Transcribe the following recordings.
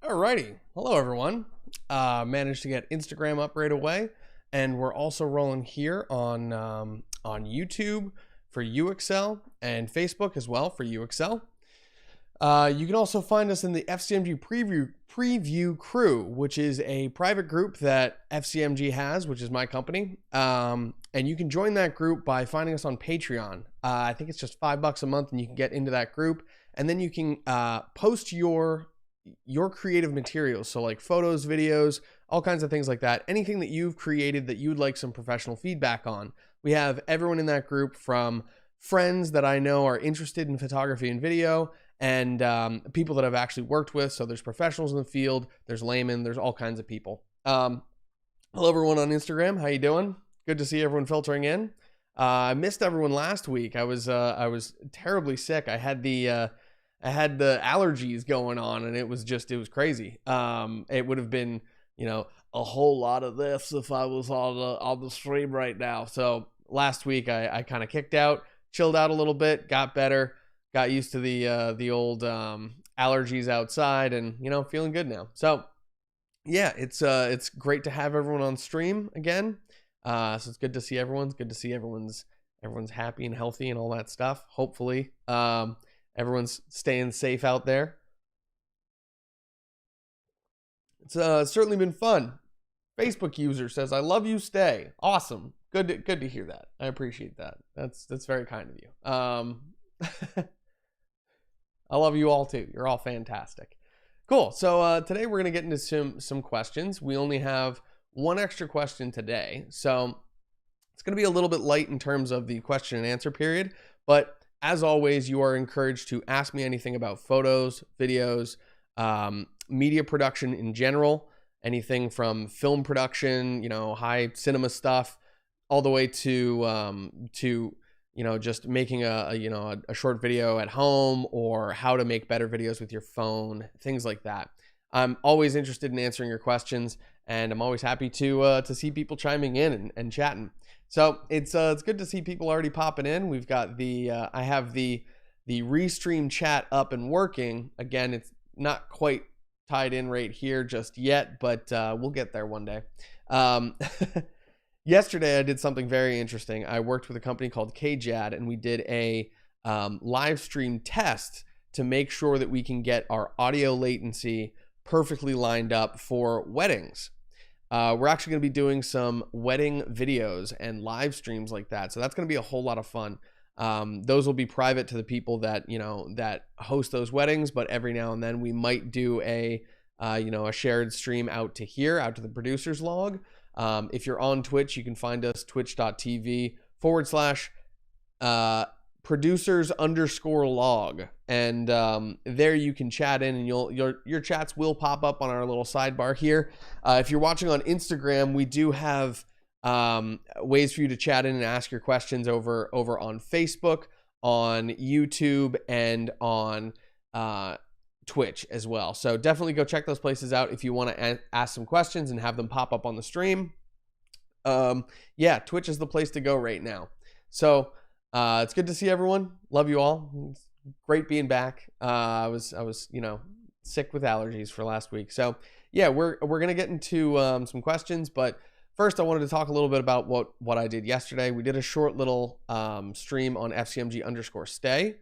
Alrighty, hello everyone. Managed to get Instagram up right away, and we're also rolling here on YouTube for UXL and Facebook as well for UXL. You can also find us in the FCMG preview crew, which is a private group that FCMG has, which is my company. And you can join that group by finding us on Patreon. I think it's just $5 a month, and you can get into that group, and then you can post your creative materials, so like photos, videos, all kinds of things like that. Anything that you've created that you'd like some professional feedback on. We have everyone in that group, from friends that I know are interested in photography and video, and people that I've actually worked with. So there's professionals in the field, there's laymen, there's all kinds of people. Hello everyone on Instagram, how you doing? Good to see everyone filtering in. I missed everyone last week. I was terribly sick. I had the allergies going on, and it was crazy. It would have been, a whole lot of this if I was on the stream right now. So last week I kind of kicked out, chilled out a little bit, got better, got used to the old allergies outside, and feeling good now. So yeah, it's great to have everyone on stream again. So it's good to see everyone. It's good to see everyone's happy and healthy and all that stuff. Hopefully, everyone's staying safe out there. It's certainly been fun. Facebook user says, "I love you. Stay." Awesome. Good to hear that. I appreciate that. That's very kind of you. I love you all too. You're all fantastic. Cool. So today we're gonna get into some questions. We only have one extra question today, so it's gonna be a little bit light in terms of the question and answer period. But as always, you are encouraged to ask me anything about photos, videos, media production in general, anything from film production, high cinema stuff, all the way to just making a short video at home, or how to make better videos with your phone, things like that. I'm always interested in answering your questions, and I'm always happy to see people chiming in and chatting. So it's good to see people already popping in. We've got I have the restream chat up and working. Again, it's not quite tied in right here just yet, but we'll get there one day. Yesterday, I did something very interesting. I worked with a company called KJAD, and we did a live stream test to make sure that we can get our audio latency perfectly lined up for weddings. We're actually going to be doing some wedding videos and live streams like that. So that's going to be a whole lot of fun. Those will be private to the people that, that host those weddings, but every now and then we might do a shared stream out to the producer's log. If you're on Twitch, you can find us twitch.tv/producers_log. And there you can chat in, and your chats will pop up on our little sidebar here. If you're watching on Instagram, we do have ways for you to chat in and ask your questions over on Facebook, on YouTube, and on Twitch as well. So definitely go check those places out if you want to ask some questions and have them pop up on the stream. Yeah, Twitch is the place to go right now. So it's good to see everyone. Love you all. It's great being back. I was sick with allergies for last week. So yeah, we're gonna get into some questions, but first I wanted to talk a little bit about what I did yesterday. We did a short little stream on FCMG_stay.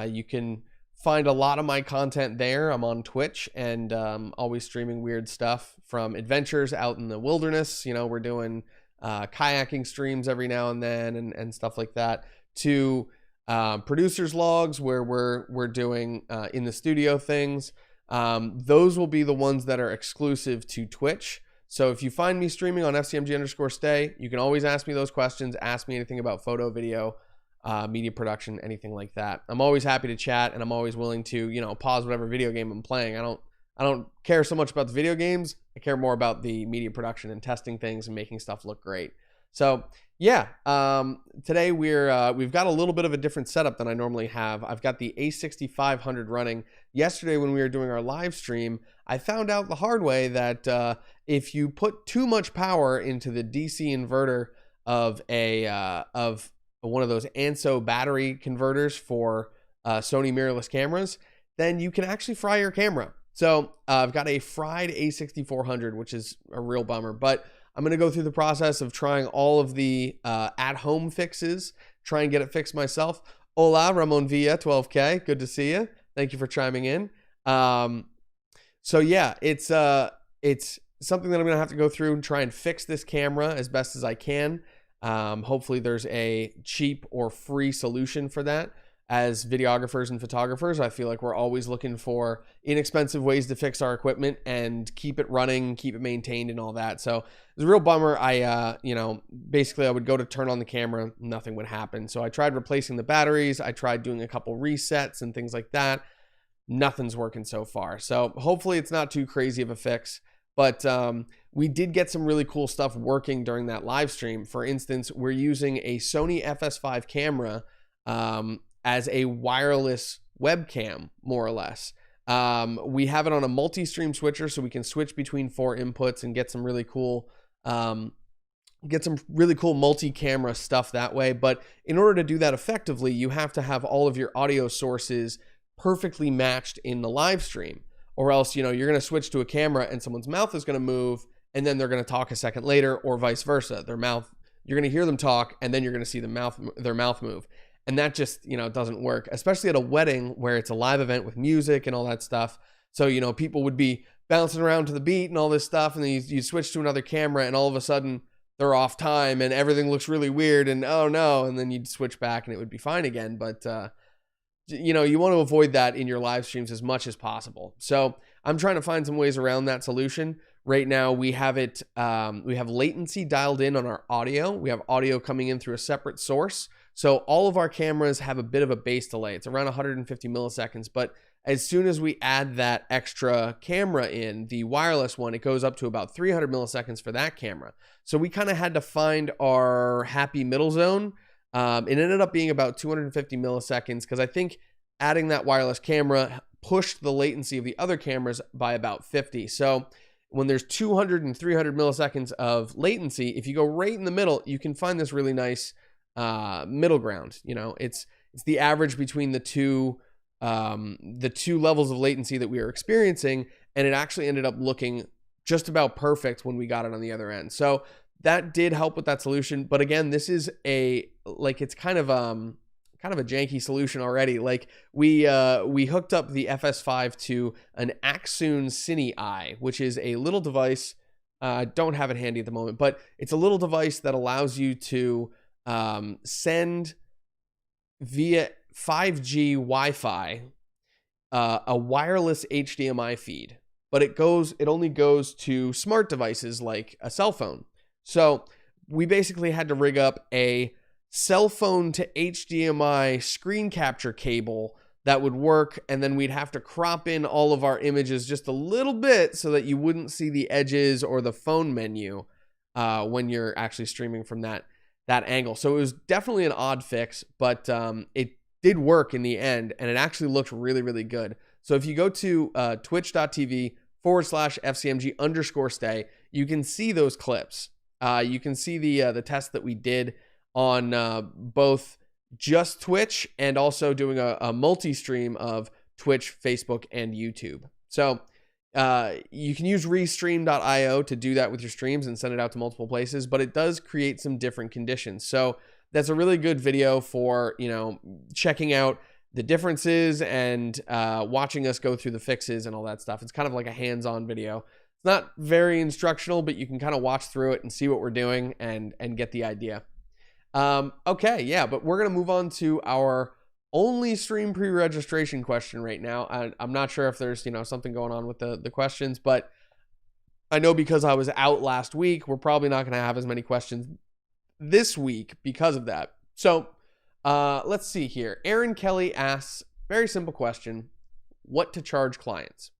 You can find a lot of my content there. I'm on Twitch, and always streaming weird stuff, from adventures out in the wilderness. We're doing kayaking streams every now and then, and stuff like that, to producers logs where we're doing in the studio things. Those will be the ones that are exclusive to Twitch. So if you find me streaming on FCMG_stay, you can always ask me those questions. Ask me anything about photo, video, media production, anything like that. I'm always happy to chat, and I'm always willing to, pause whatever video game I'm playing. I don't care so much about the video games. I care more about the media production and testing things and making stuff look great. So yeah, today we've got a little bit of a different setup than I normally have. I've got the A6500 running. Yesterday when we were doing our live stream, I found out the hard way that if you put too much power into the DC inverter of one of those ANSO battery converters for Sony mirrorless cameras, then you can actually fry your camera. So I've got a fried A6400, which is a real bummer, but I'm going to go through the process of trying all of the at-home fixes, try and get it fixed myself. Hola, Ramon Villa, 12K. Good to see you. Thank you for chiming in. So yeah, it's something that I'm going to have to go through and try and fix this camera as best as I can. Hopefully there's a cheap or free solution for that. As videographers and photographers, I feel like we're always looking for inexpensive ways to fix our equipment and keep it running, keep it maintained and all that. So it's a real bummer. Basically I would go to turn on the camera, nothing would happen. So I tried replacing the batteries. I tried doing a couple resets and things like that. Nothing's working so far. So hopefully it's not too crazy of a fix, but we did get some really cool stuff working during that live stream. For instance, we're using a Sony FS5 camera, as a wireless webcam, more or less. We have it on a multi-stream switcher, so we can switch between 4 inputs and get some really cool multi-camera stuff that way. But in order to do that effectively, you have to have all of your audio sources perfectly matched in the live stream, or else, you're going to switch to a camera and someone's mouth is going to move and then they're going to talk a second later, or vice versa. You're going to hear them talk and then you're going to see their mouth move. And that just, doesn't work, especially at a wedding where it's a live event with music and all that stuff. So, people would be bouncing around to the beat and all this stuff. And then you switch to another camera and all of a sudden they're off time and everything looks really weird and oh no. And then you'd switch back and it would be fine again. But, you want to avoid that in your live streams as much as possible. So I'm trying to find some ways around that solution. Right now we have we have latency dialed in on our audio. We have audio coming in through a separate source. So all of our cameras have a bit of a base delay. It's around 150 milliseconds, but as soon as we add that extra camera in, the wireless one, it goes up to about 300 milliseconds for that camera. So we kind of had to find our happy middle zone. It ended up being about 250 milliseconds because I think adding that wireless camera pushed the latency of the other cameras by about 50. So when there's 200 and 300 milliseconds of latency, if you go right in the middle, you can find this really nice middle ground. It's the average between the two levels of latency that we are experiencing, and it actually ended up looking just about perfect when we got it on the other end. So that did help with that solution. But again, this is it's kind of a janky solution already. Like we hooked up the FS5 to an Axoon Cine Eye, which is a little device. I don't have it handy at the moment, but it's a little device that allows you to send via 5G Wi-Fi a wireless HDMI feed, but it only goes to smart devices like a cell phone. So we basically had to rig up a cell phone to HDMI screen capture cable that would work, and then we'd have to crop in all of our images just a little bit so that you wouldn't see the edges or the phone menu when you're actually streaming from that angle. So it was definitely an odd fix, but it did work in the end, and it actually looked really, really good. So if you go to twitch.tv/FCMG_stay, you can see those clips. You can see the test that we did on both just Twitch and also doing a multi-stream of Twitch, Facebook, and YouTube. So you can use restream.io to do that with your streams and send it out to multiple places, but it does create some different conditions. So that's a really good video for, checking out the differences and watching us go through the fixes and all that stuff. It's kind of like a hands-on video. It's not very instructional, but you can kind of watch through it and see what we're doing and get the idea. Okay, yeah, but we're going to move on to our only stream pre-registration question right now. I'm not sure if there's, something going on with the questions, but I know because I was out last week, we're probably not going to have as many questions this week because of that. So let's see here. Aaron Kelly asks, very simple question, what to charge clients?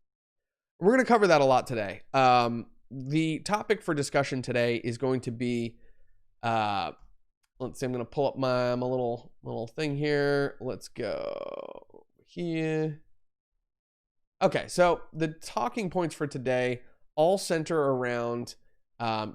We're going to cover that a lot today. The topic for discussion today is going to be, let's see, I'm going to pull up my little thing here. Let's go here. Okay, so the talking points for today all center around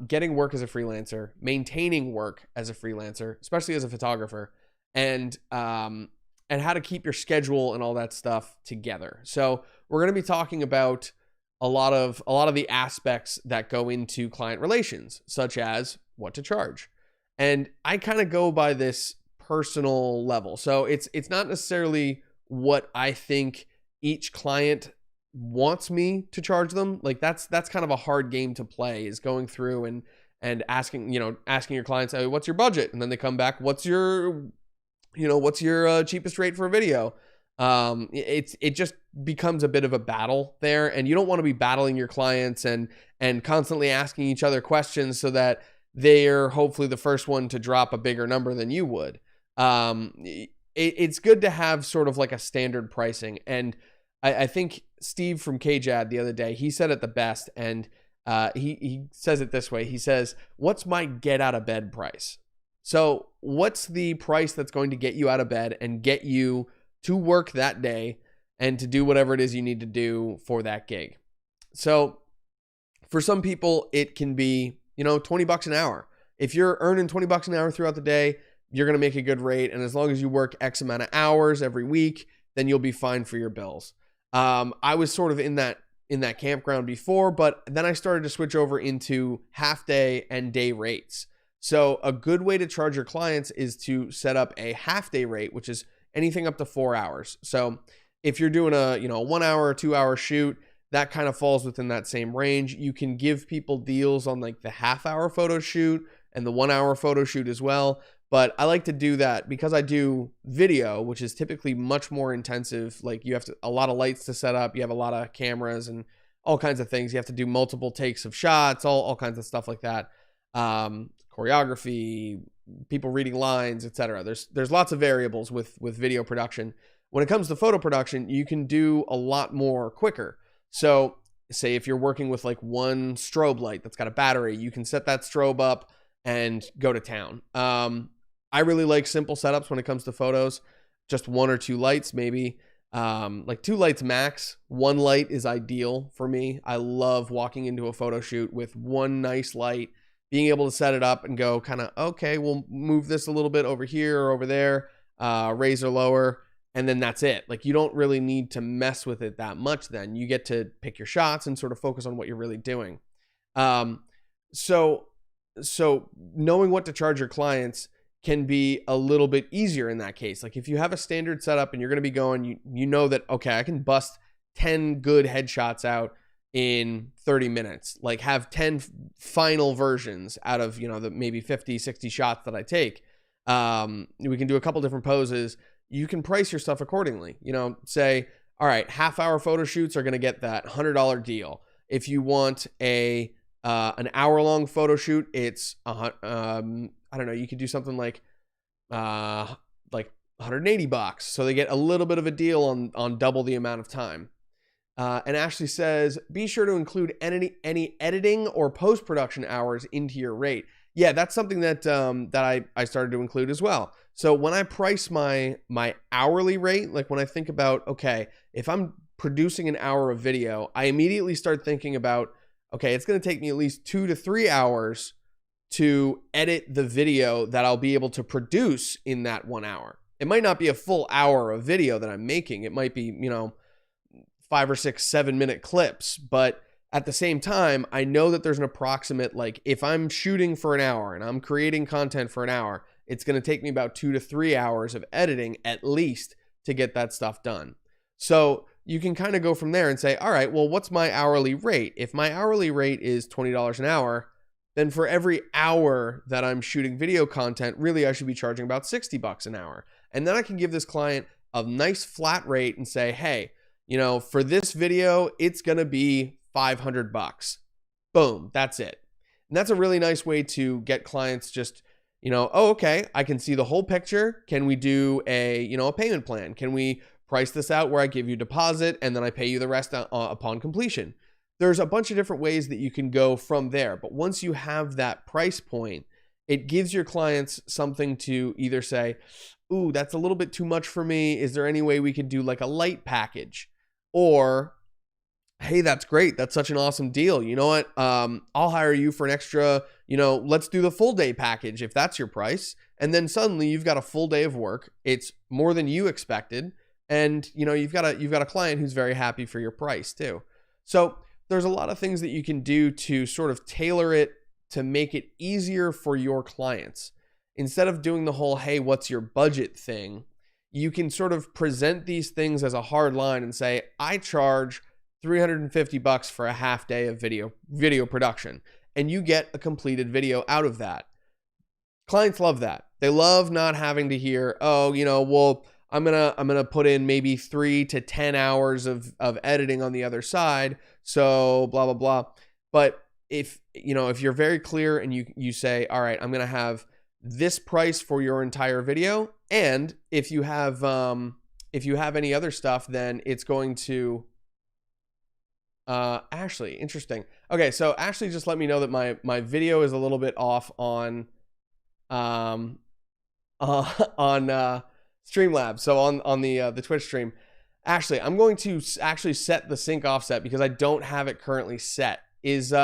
getting work as a freelancer, maintaining work as a freelancer, especially as a photographer, and how to keep your schedule and all that stuff together. So we're going to be talking about a lot of the aspects that go into client relations, such as what to charge. And I kind of go by this personal level. So it's not necessarily what I think each client wants me to charge them. Like that's kind of a hard game to play, is going through and asking your clients, hey, what's your budget? And then they come back, what's your cheapest rate for a video? It just becomes a bit of a battle there, and you don't want to be battling your clients and constantly asking each other questions so that they're hopefully the first one to drop a bigger number than you would. It's good to have sort of like a standard pricing. And I think Steve from KJAD the other day, he said it the best, and he says it this way. He says, what's my get out of bed price? So what's the price that's going to get you out of bed and get you to work that day and to do whatever it is you need to do for that gig? So for some people, it can be, $20 an hour. If you're earning $20 an hour throughout the day, you're going to make a good rate. And as long as you work X amount of hours every week, then you'll be fine for your bills. I was sort of in that campground before, but then I started to switch over into half day and day rates. So a good way to charge your clients is to set up a half day rate, which is anything up to 4 hours. So if you're doing a 1 hour or 2 hour shoot, that kind of falls within that same range. You can give people deals on like the half hour photo shoot and the 1 hour photo shoot as well. But I like to do that because I do video, which is typically much more intensive. Like you have a lot of lights to set up. You have a lot of cameras and all kinds of things. You have to do multiple takes of shots, all kinds of stuff like that. Choreography, people reading lines, etc. There's lots of variables with video production. When it comes to photo production, you can do a lot more quicker. So say if you're working with like one strobe light that's got a battery, you can set that strobe up and go to town. I really like simple setups when it comes to photos. Just 1 or 2 lights, maybe. Like 2 lights max. 1 light is ideal for me. I love walking into a photo shoot with 1 nice light, being able to set it up and go kind of, okay, we'll move this a little bit over here or over there, raise or lower, and then that's it. Like you don't really need to mess with it that much then. You get to pick your shots and sort of focus on what you're really doing. So knowing what to charge your clients can be a little bit easier in that case. Like if you have a standard setup and you're going to be going, you know that, okay, I can bust 10 good headshots out in 30 minutes, like have 10 final versions out of, the maybe 50, 60 shots that I take. We can do a couple different poses. You can price your stuff accordingly, say, all right, half hour photo shoots are going to get that $100 deal. If you want an hour long photo shoot, it's, I don't know, you could do something like $180. So they get a little bit of a deal on double the amount of time. And Ashley says, be sure to include any editing or post-production hours into your rate. Yeah, that's something that I started to include as well. So when I price my hourly rate, like when I think about, okay, if I'm producing an hour of video, I immediately start thinking about, okay, it's going to take me at least 2 to 3 hours to edit the video that I'll be able to produce in that 1 hour. It might not be a full hour of video that I'm making. It might be, 5 or 6, 7-minute clips. But at the same time, I know that there's an approximate, like if I'm shooting for an hour and I'm creating content for an hour, it's going to take me about 2 to 3 hours of editing at least to get that stuff done. So you can kind of go from there and say, all right, well, what's my hourly rate? If my hourly rate is $20 an hour, then for every hour that I'm shooting video content, really I should be charging about $60 an hour. And then I can give this client a nice flat rate and say, hey, for this video, it's going to be $500. Boom, that's it. And that's a really nice way to get clients just, oh, okay, I can see the whole picture. Can we do a payment plan? Can we price this out where I give you deposit and then I pay you the rest upon completion? There's a bunch of different ways that you can go from there. But once you have that price point, it gives your clients something to either say, ooh, that's a little bit too much for me. Is there any way we could do like a light package? Or, hey, that's great. That's such an awesome deal. You know what? I'll hire you for an extra, let's do the full day package if that's your price. And then suddenly you've got a full day of work. It's more than you expected. And you've got a client who's very happy for your price too. So there's a lot of things that you can do to sort of tailor it to make it easier for your clients. Instead of doing the whole, hey, what's your budget thing, you can sort of present these things as a hard line and say, I charge $350 for a half day of video production, and you get a completed video out of that. Clients love that. They love not having to hear, oh, well, I'm gonna put in maybe 3 to 10 hours of editing on the other side, so blah blah blah. But if you're very clear and you say, all right, I'm gonna have this price for your entire video, and if you have any other stuff, then it's going to Ashley, interesting. Okay, so Ashley just let me know that my video is a little bit off on Streamlabs, so on the Twitch stream. Ashley, I'm going to actually set the sync offset because I don't have it currently set. Let's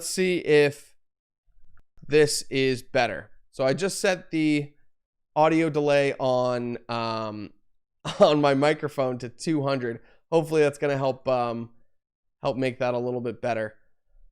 see if this is better. So I just set the audio delay on my microphone to 200. Hopefully that's going to help make that a little bit better.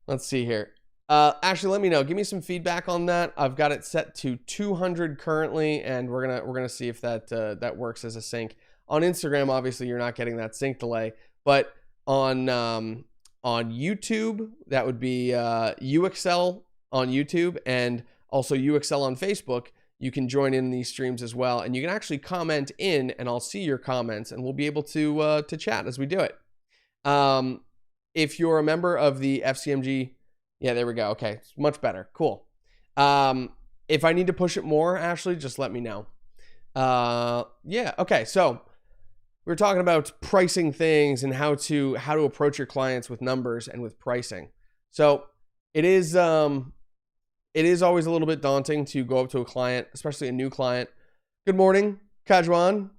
Let's see here. Ashley, let me know. Give me some feedback on that. I've got it set to 200 currently, and we're gonna see if that works as a sync. On Instagram, obviously, you're not getting that sync delay, but on YouTube, that would be UXL on YouTube, and also UXL on Facebook. You can join in these streams as well, and you can actually comment in, and I'll see your comments, and we'll be able to chat as we do it. If you're a member of the FCMG. Yeah, there we go. Okay, it's much better. Cool. If I need to push it more, Ashley, just let me know. Yeah, okay. So we're talking about pricing things and how to approach your clients with numbers and with pricing. So it is always a little bit daunting to go up to a client, especially a new client. Good morning, Kajwan.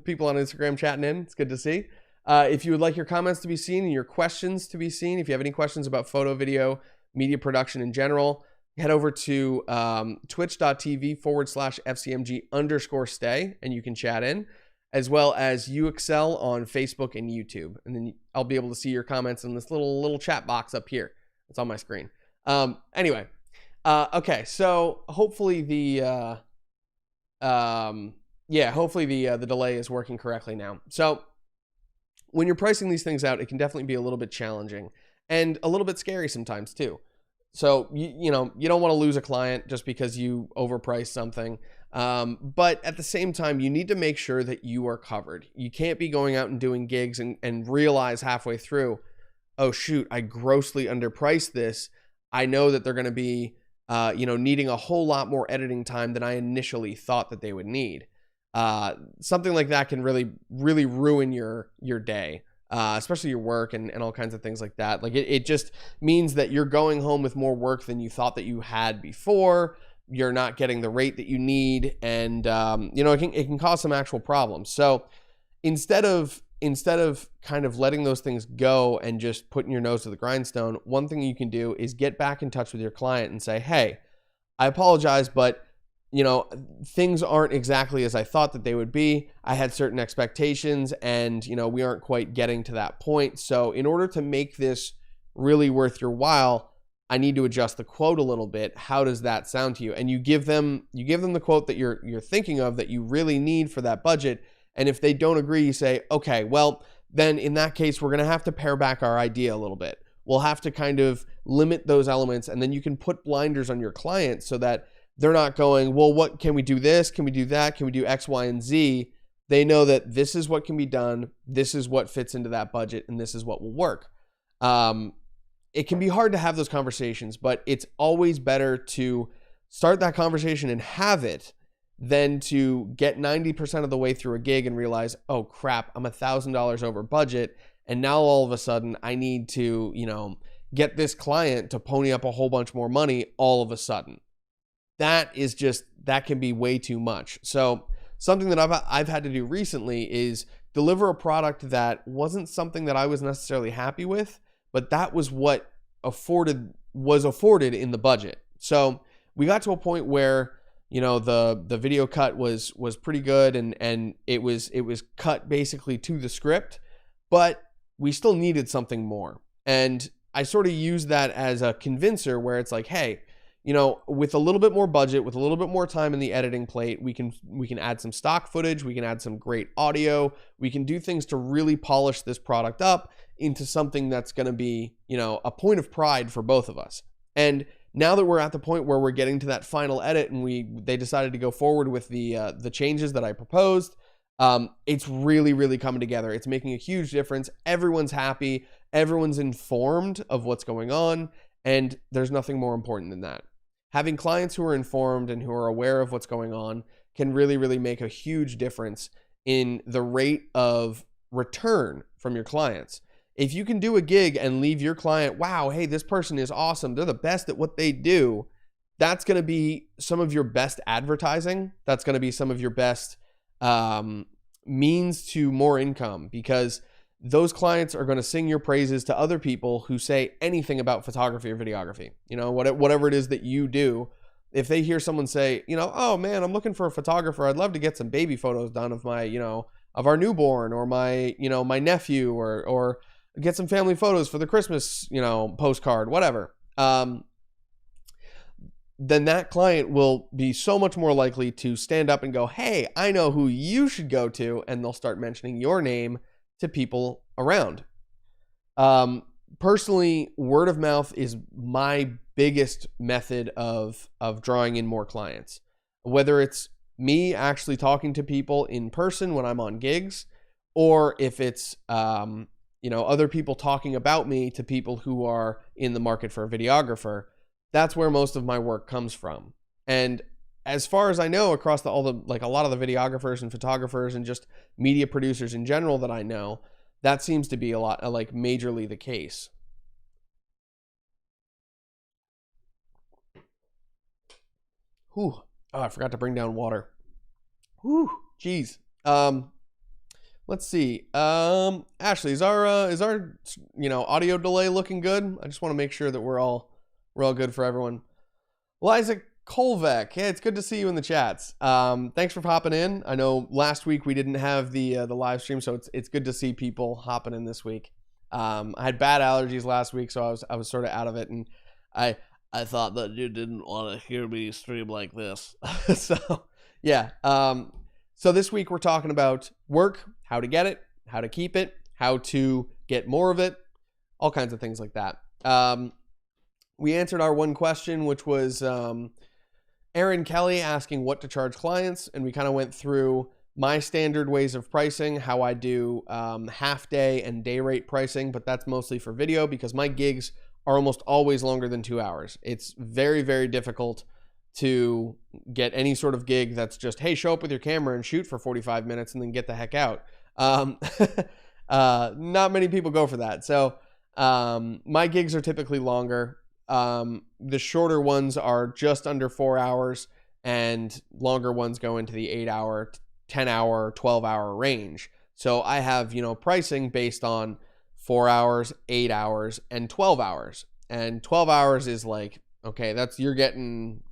People on Instagram chatting in. It's good to see. If you would like your comments to be seen and your questions to be seen, if you have any questions about photo, video, media production in general, head over to twitch.tv/FCMG_stay and you can chat in, as well as UXL on Facebook and YouTube. And then I'll be able to see your comments in this little chat box up here. It's on my screen. Anyway, okay, so hopefully the delay is working correctly now. So when you're pricing these things out, it can definitely be a little bit challenging and a little bit scary sometimes too. So, you don't want to lose a client just because you overprice something. But at the same time, you need to make sure that you are covered. You can't be going out and doing gigs and realize halfway through, oh shoot, I grossly underpriced this. I know that they're going to be, needing a whole lot more editing time than I initially thought that they would need. Something like that can really, really ruin your day, especially your work and all kinds of things like that. Like it just means that you're going home with more work than you thought that you had before. You're not getting the rate that you need. And, it can cause some actual problems. So instead of kind of letting those things go and just putting your nose to the grindstone, one thing you can do is get back in touch with your client and say, hey, I apologize, but things aren't exactly as I thought that they would be. I had certain expectations and, we aren't quite getting to that point. So in order to make this really worth your while, I need to adjust the quote a little bit. How does that sound to you? And you give them the quote that you're thinking of that you really need for that budget. And if they don't agree, you say, okay, well, then in that case, we're going to have to pare back our idea a little bit. We'll have to kind of limit those elements, and then you can put blinders on your client so that they're not going, well, what can we do this? Can we do that? Can we do X, Y, and Z? They know that this is what can be done. This is what fits into that budget, and this is what will work. It can be hard to have those conversations, but it's always better to start that conversation and have it than to get 90% of the way through a gig and realize, oh crap, I'm $1,000 over budget. And now all of a sudden I need to, get this client to pony up a whole bunch more money all of a sudden. That can be way too much. So something that I've had to do recently is deliver a product that wasn't something that I was necessarily happy with, but that was what was afforded in the budget. So we got to a point where, the video cut was pretty good, and it was cut basically to the script, but we still needed something more. And I sort of use that as a convincer where it's like, hey, with a little bit more budget, with a little bit more time in the editing plate, we can add some stock footage, we can add some great audio, we can do things to really polish this product up into something that's going to be, a point of pride for both of us. And now that we're at the point where we're getting to that final edit and they decided to go forward with the changes that I proposed, it's really, really coming together. It's making a huge difference. Everyone's happy. Everyone's informed of what's going on. And there's nothing more important than that. Having clients who are informed and who are aware of what's going on can really, really make a huge difference in the rate of return from your clients. If you can do a gig and leave your client, wow, hey, this person is awesome, they're the best at what they do, that's going to be some of your best advertising. That's going to be some of your best means to more income, because those clients are going to sing your praises to other people who say anything about photography or videography. Whatever it is that you do. If they hear someone say, oh man, I'm looking for a photographer, I'd love to get some baby photos done of my, of our newborn, or my, my nephew, or get some family photos for the Christmas, postcard, whatever. Then that client will be so much more likely to stand up and go, hey, I know who you should go to. And they'll start mentioning your name to people around. Personally, word of mouth is my biggest method of drawing in more clients. Whether it's me actually talking to people in person when I'm on gigs, or if it's other people talking about me to people who are in the market for a videographer. That's where most of my work comes from. And as far as I know, across a lot of the videographers and photographers and just media producers in general that I know, that seems to be a lot, majorly the case. Whew. Oh, I forgot to bring down water. Whew. Jeez. Let's see. Ashley, is our audio delay looking good? I just want to make sure that we're all good for everyone. Liza Kolvek, yeah, it's good to see you in the chats. Thanks for popping in. I know last week we didn't have the live stream, so it's good to see people hopping in this week. I had bad allergies last week, so I was sort of out of it, and I thought that you didn't want to hear me stream like this. So yeah. So this week we're talking about work, how to get it, how to keep it, how to get more of it, all kinds of things like that. We answered our one question, which was Aaron Kelly asking what to charge clients, and we kind of went through my standard ways of pricing, how I do half day and day rate pricing, but that's mostly for video because my gigs are almost always longer than 2 hours. It's very, very difficult to get any sort of gig that's just, hey, show up with your camera and shoot for 45 minutes and then get the heck out. Not many people go for that. So my gigs are typically longer. The shorter ones are just under 4 hours, and longer ones go into the 8 hour, 10 hour, 12 hour range. So I have, pricing based on 4 hours, 8 hours, and 12 hours. And 12 hours is like, okay, you're getting,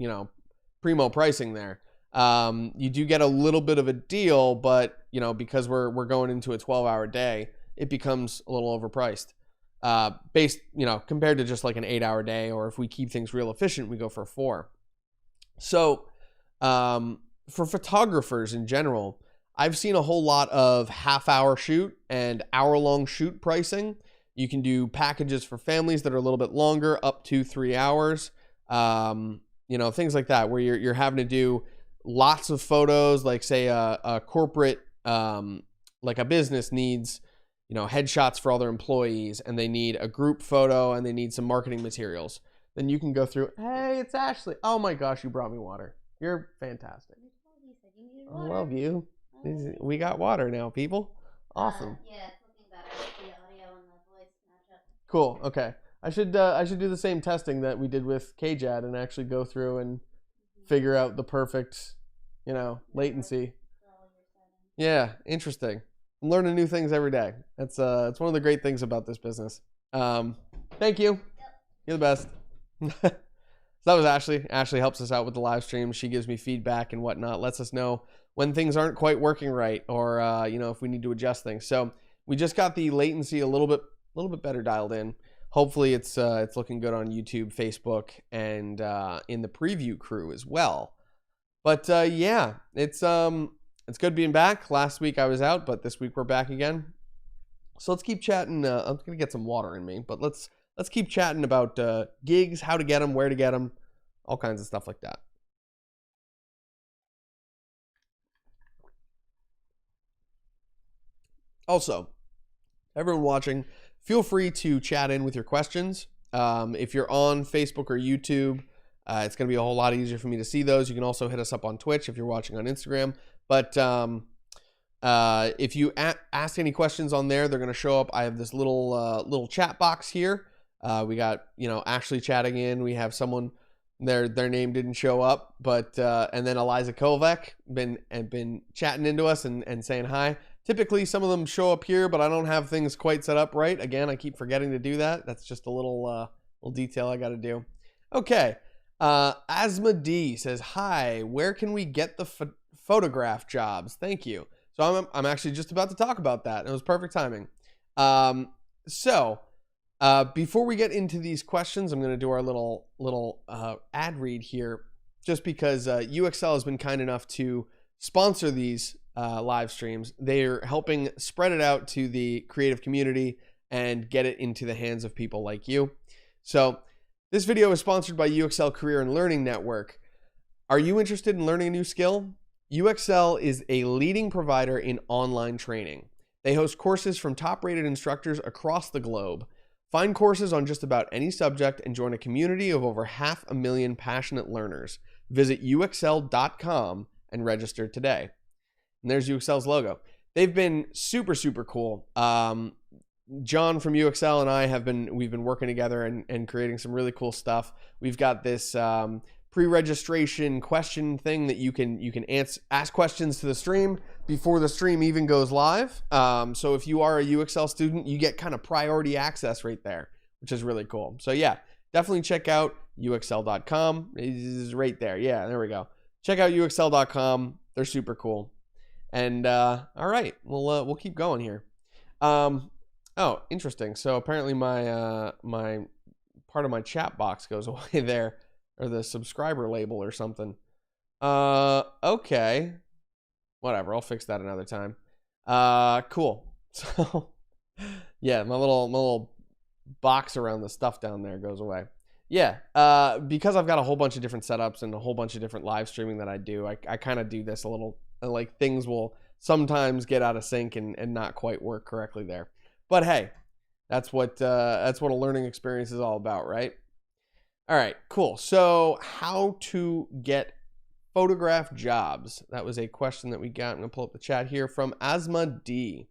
primo pricing there. You do get a little bit of a deal, but, because we're going into a 12-hour day, it becomes a little overpriced. Based, compared to just like an 8-hour day, or if we keep things real efficient, we go for 4. So, for photographers in general, I've seen a whole lot of half-hour shoot and hour-long shoot pricing. You can do packages for families that are a little bit longer, up to 3 hours. Things like that, where you're having to do lots of photos, like say a corporate, like a business needs, headshots for all their employees, and they need a group photo and they need some marketing materials. Then you can go through, hey, it's Ashley. Oh my gosh, you brought me water. You're fantastic. I love you. We got water now, people. Awesome. Yeah, it's looking better. The audio and the voice match up. Cool. Okay. I should do the same testing that we did with KJAD and actually go through and figure out the perfect, latency. Yeah, interesting. I'm learning new things every day. It's one of the great things about this business. Thank you. Yep. You're the best. that was Ashley. Ashley helps us out with the live stream. She gives me feedback and whatnot, lets us know when things aren't quite working right, or if we need to adjust things. So we just got the latency a little bit better dialed in. Hopefully it's looking good on YouTube, Facebook, and in the preview crew as well. But yeah, it's good being back. Last week I was out, but this week we're back again. So let's keep chatting. I'm gonna get some water in me, but let's keep chatting about gigs, how to get them, where to get them, all kinds of stuff like that. Also, everyone watching, feel free to chat in with your questions. If you're on Facebook or YouTube, it's going to be a whole lot easier for me to see those. You can also hit us up on Twitch if you're watching on Instagram. But if you ask any questions on there, they're going to show up. I have this little chat box here. We got Ashley chatting in. We have someone, their name didn't show up, but and then Eliza Kovac been chatting into us and saying hi. Typically, some of them show up here, but I don't have things quite set up right. Again, I keep forgetting to do that. That's just a little detail I got to do. Okay. Asma D says, hi, where can we get the photograph jobs? Thank you. So I'm actually just about to talk about that. It was perfect timing. So before we get into these questions, I'm going to do our little ad read here, just because UXL has been kind enough to sponsor these live streams. They're helping spread it out to the creative community and get it into the hands of people like you. So this video is sponsored by UXL Career and Learning Network. Are you interested in learning a new skill? UXL is a leading provider in online training. They host courses from top-rated instructors across the globe. Find courses on just about any subject and join a community of over 500,000 passionate learners. Visit uxl.com and register today. And there's UXL's logo. They've been super, super cool. John from UXL and I we've been working together and creating some really cool stuff. We've got this pre-registration question thing that you can ask questions to the stream before the stream even goes live. So if you are a UXL student, you get kind of priority access right there, which is really cool. So yeah, definitely check out uxl.com. It is right there. Yeah, there we go. Check out uxl.com. They're super cool. And all right, we'll keep going here. Oh, interesting. So apparently my my part of my chat box goes away there, or the subscriber label or something. Okay. Whatever, I'll fix that another time. Cool. So yeah, my little box around the stuff down there goes away. Yeah, because I've got a whole bunch of different setups and a whole bunch of different live streaming that I do, I kind of do this a little, like, things will sometimes get out of sync and not quite work correctly there. But hey, that's what a learning experience is all about, right? All right, cool. So how to get photograph jobs? That was a question that we got. I'm gonna pull up the chat here from Asma D.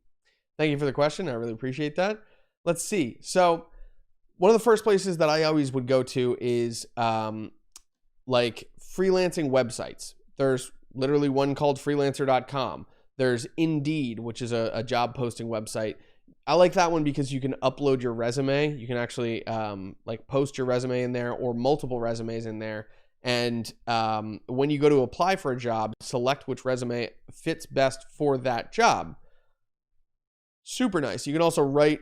Thank you for the question. I really appreciate that. Let's see. So one of the first places that I always would go to is like freelancing websites. There's literally one called freelancer.com. There's Indeed, which is a job posting website. I like that one because you can upload your resume. You can actually like post your resume in there, or multiple resumes in there. And when you go to apply for a job, select which resume fits best for that job. Super nice. You can also write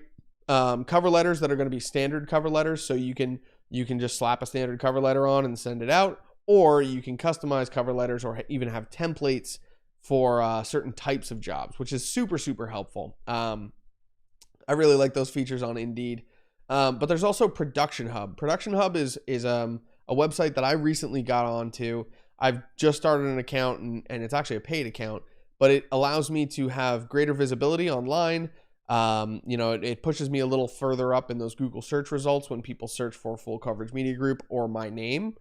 cover letters that are going to be standard cover letters. So you can just slap a standard cover letter on and send it out, or you can customize cover letters or even have templates for certain types of jobs, which is super, super helpful. I really like those features on Indeed. But there's also Production Hub. Production Hub is a website that I recently got onto. I've just started an account, and it's actually a paid account, but it allows me to have greater visibility online. It pushes me a little further up in those Google search results when people search for Full Coverage Media Group or my name.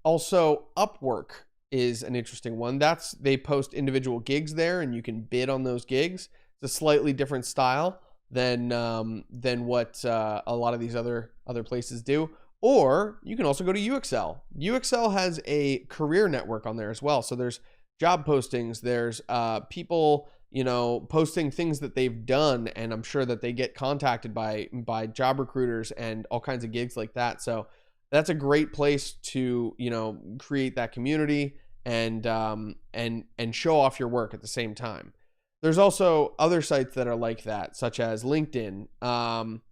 Also, Upwork is an interesting one. They post individual gigs there, and you can bid on those gigs. It's a slightly different style than what a lot of these other places do. Or you can also go to UXL. UXL has a career network on there as well. So there's job postings. There's people, posting things that they've done, and I'm sure that they get contacted by job recruiters and all kinds of gigs like that. So that's a great place to, create that community and show off your work at the same time. There's also other sites that are like that, such as LinkedIn. I'm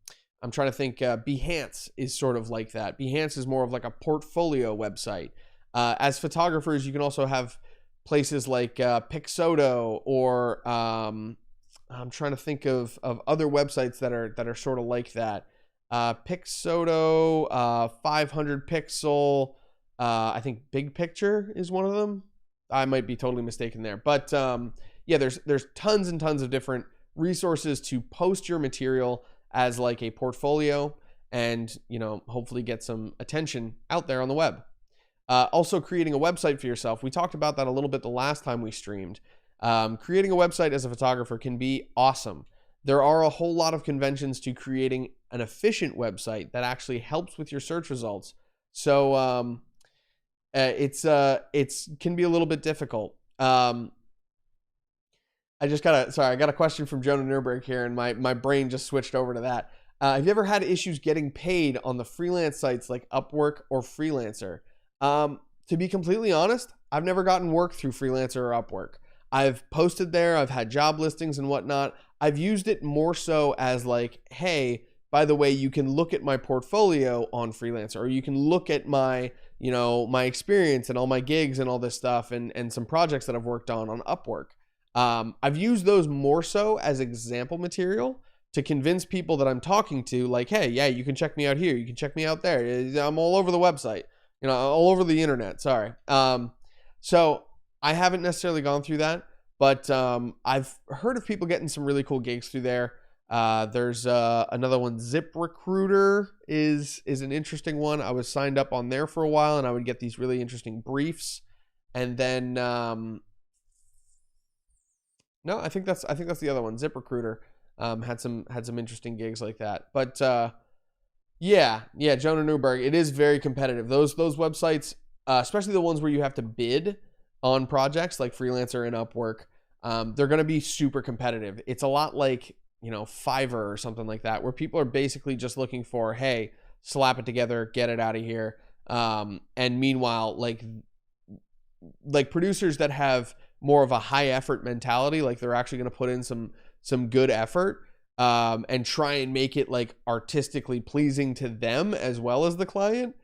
trying to think. Behance is sort of like that. Behance is more of like a portfolio website. As photographers, you can also have places like Pixoto, or I'm trying to think of other websites that are sort of like that. Pixoto, 500 Pixel. I think Big Picture is one of them. I might be totally mistaken there, but yeah, there's tons and tons of different resources to post your material as like a portfolio, and hopefully get some attention out there on the web. Also, creating a website for yourself. We talked about that a little bit the last time we streamed. Creating a website as a photographer can be awesome. There are a whole lot of conventions to creating an efficient website that actually helps with your search results. So it's can be a little bit difficult. I got a question from Jonah Nurberg here, and my brain just switched over to that. Have you ever had issues getting paid on the freelance sites like Upwork or Freelancer? To be completely honest, I've never gotten work through Freelancer or Upwork. I've posted there, I've had job listings and whatnot. I've used it more so as like, hey, by the way, you can look at my portfolio on Freelancer, or you can look at my, my experience and all my gigs and all this stuff, and some projects that I've worked on Upwork. I've used those more so as example material to convince people that I'm talking to, like, hey, yeah, you can check me out here, you can check me out there. I'm all over the website, all over the internet. Sorry. So I haven't necessarily gone through that, but I've heard of people getting some really cool gigs through there. There's another one, ZipRecruiter is an interesting one. I was signed up on there for a while, and I would get these really interesting briefs. And then no, I think that's the other one. ZipRecruiter had some interesting gigs like that. But yeah, Jonah Newberg, it is very competitive. Those websites, especially the ones where you have to bid on projects like Freelancer and Upwork, they're going to be super competitive. It's a lot like, Fiverr or something like that, where people are basically just looking for, hey, slap it together, get it out of here. And meanwhile, like producers that have more of a high effort mentality, like they're actually going to put in some good effort, and try and make it like artistically pleasing to them as well as the client,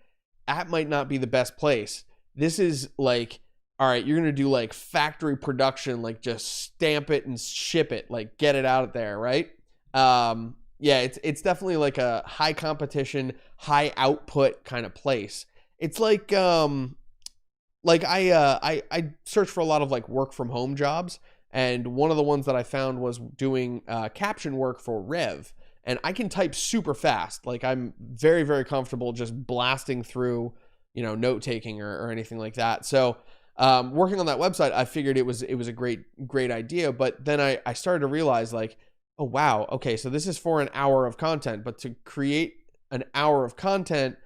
that might not be the best place. This is like, all right, you're going to do like factory production, like just stamp it and ship it, like get it out there, right? Yeah, it's definitely like a high competition, high output kind of place. It's like I searched for a lot of like work from home jobs, and one of the ones that I found was doing caption work for Rev, and I can type super fast. Like I'm very, very comfortable just blasting through, note taking or anything like that. So working on that website, I figured it was a great idea. But then I started to realize like, oh wow, okay, so this is for an hour of content, but to create an hour of content,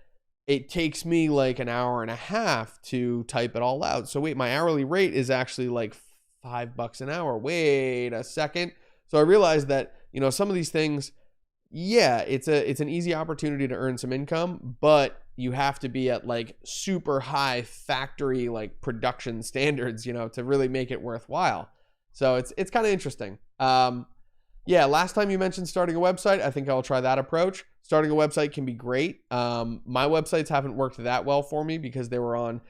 it takes me like an hour and a half to type it all out. So wait, my hourly rate is actually like $5 an hour. Wait a second. So I realized that, some of these things, yeah, it's an easy opportunity to earn some income, but you have to be at like super high factory, like production standards, to really make it worthwhile. So it's kind of interesting. Yeah, last time you mentioned starting a website, I think I'll try that approach. Starting a website can be great. My websites haven't worked that well for me because they were on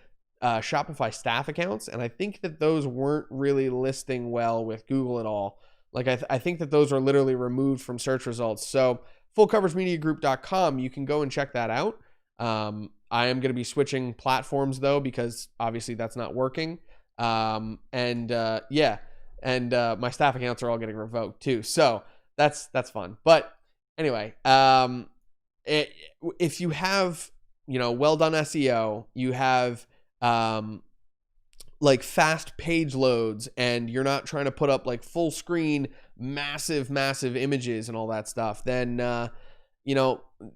Shopify staff accounts, and I think that those weren't really listing well with Google at all. Like I think that those are literally removed from search results. So fullcoveragmediagroup.com, you can go and check that out. I am going to be switching platforms though, because obviously that's not working. Yeah. And my staff accounts are all getting revoked too. So that's fun. But anyway, if you have, well done SEO, you have like fast page loads, and you're not trying to put up like full screen, massive images and all that stuff, then